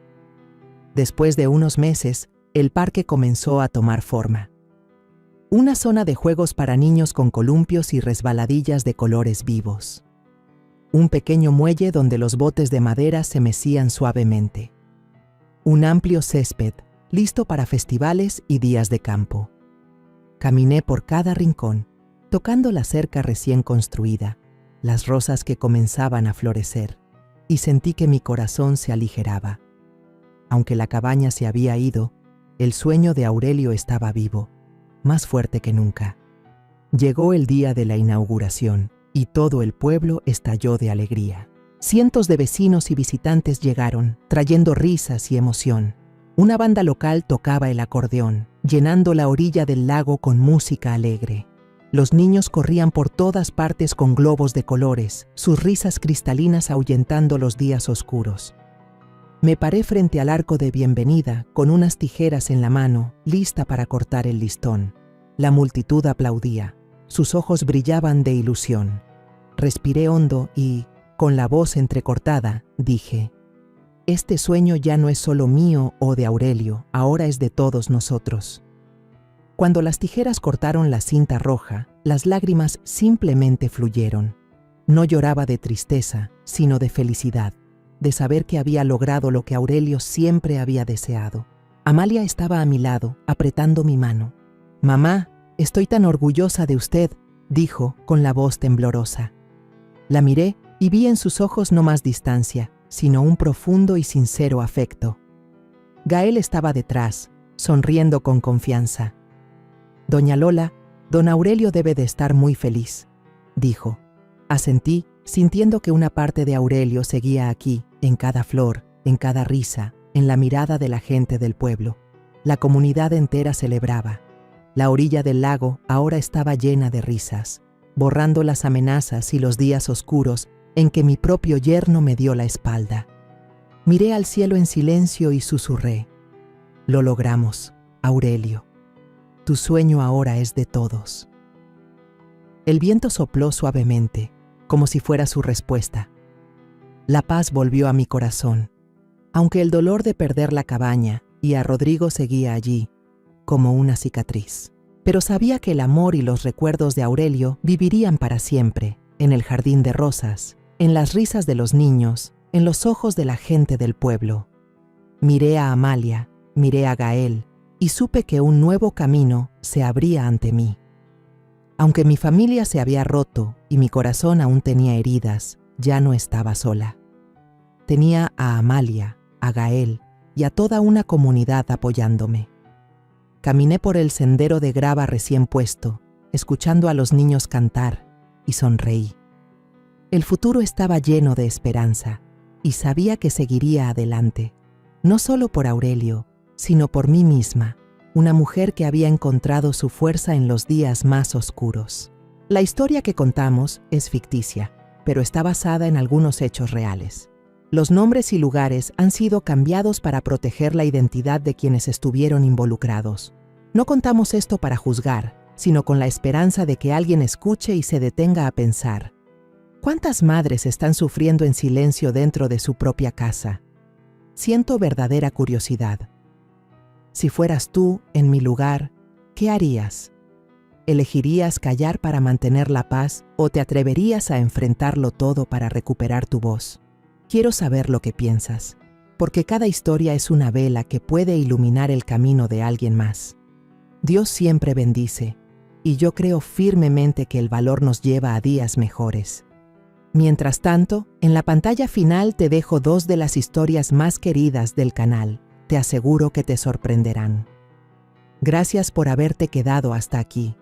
Después de unos meses, el parque comenzó a tomar forma. Una zona de juegos para niños con columpios y resbaladillas de colores vivos. Un pequeño muelle donde los botes de madera se mecían suavemente. Un amplio césped, listo para festivales y días de campo. Caminé por cada rincón, tocando la cerca recién construida, las rosas que comenzaban a florecer, y sentí que mi corazón se aligeraba. Aunque la cabaña se había ido, el sueño de Aurelio estaba vivo, más fuerte que nunca. Llegó el día de la inauguración, y todo el pueblo estalló de alegría. Cientos de vecinos y visitantes llegaron, trayendo risas y emoción. Una banda local tocaba el acordeón, llenando la orilla del lago con música alegre. Los niños corrían por todas partes con globos de colores, sus risas cristalinas ahuyentando los días oscuros. Me paré frente al arco de bienvenida, con unas tijeras en la mano, lista para cortar el listón. La multitud aplaudía, sus ojos brillaban de ilusión. Respiré hondo y, con la voz entrecortada, dije: «Este sueño ya no es solo mío o de Aurelio, ahora es de todos nosotros». Cuando las tijeras cortaron la cinta roja, las lágrimas simplemente fluyeron. No lloraba de tristeza, sino de felicidad, de saber que había logrado lo que Aurelio siempre había deseado. Amalia estaba a mi lado, apretando mi mano. «Mamá, estoy tan orgullosa de usted», dijo, con la voz temblorosa. La miré y vi en sus ojos no más distancia, sino un profundo y sincero afecto. Gael estaba detrás, sonriendo con confianza. «Doña Lola, don Aurelio debe de estar muy feliz», dijo. Asentí, sintiendo que una parte de Aurelio seguía aquí, en cada flor, en cada risa, en la mirada de la gente del pueblo. La comunidad entera celebraba. La orilla del lago ahora estaba llena de risas, borrando las amenazas y los días oscuros en que mi propio yerno me dio la espalda. Miré al cielo en silencio y susurré: «Lo logramos, Aurelio. Tu sueño ahora es de todos». El viento sopló suavemente, como si fuera su respuesta. La paz volvió a mi corazón, aunque el dolor de perder la cabaña y a Rodrigo seguía allí, como una cicatriz. Pero sabía que el amor y los recuerdos de Aurelio vivirían para siempre, en el jardín de rosas, en las risas de los niños, en los ojos de la gente del pueblo. Miré a Amalia, miré a Gael, y supe que un nuevo camino se abría ante mí. Aunque mi familia se había roto y mi corazón aún tenía heridas, ya no estaba sola. Tenía a Amalia, a Gael y a toda una comunidad apoyándome. Caminé por el sendero de grava recién puesto, escuchando a los niños cantar, y sonreí. El futuro estaba lleno de esperanza, y sabía que seguiría adelante, no solo por Aurelio, sino por mí misma, una mujer que había encontrado su fuerza en los días más oscuros. La historia que contamos es ficticia, pero está basada en algunos hechos reales. Los nombres y lugares han sido cambiados para proteger la identidad de quienes estuvieron involucrados. No contamos esto para juzgar, sino con la esperanza de que alguien escuche y se detenga a pensar: ¿cuántas madres están sufriendo en silencio dentro de su propia casa? Siento verdadera curiosidad. Si fueras tú en mi lugar, ¿qué harías? ¿Elegirías callar para mantener la paz o te atreverías a enfrentarlo todo para recuperar tu voz? Quiero saber lo que piensas. porque cada historia es una vela que puede iluminar el camino de alguien más. Dios siempre bendice, y yo creo firmemente que el valor nos lleva a días mejores. Mientras tanto, en la pantalla final te dejo 2 de las historias más queridas del canal. Te aseguro que te sorprenderán. Gracias por haberte quedado hasta aquí.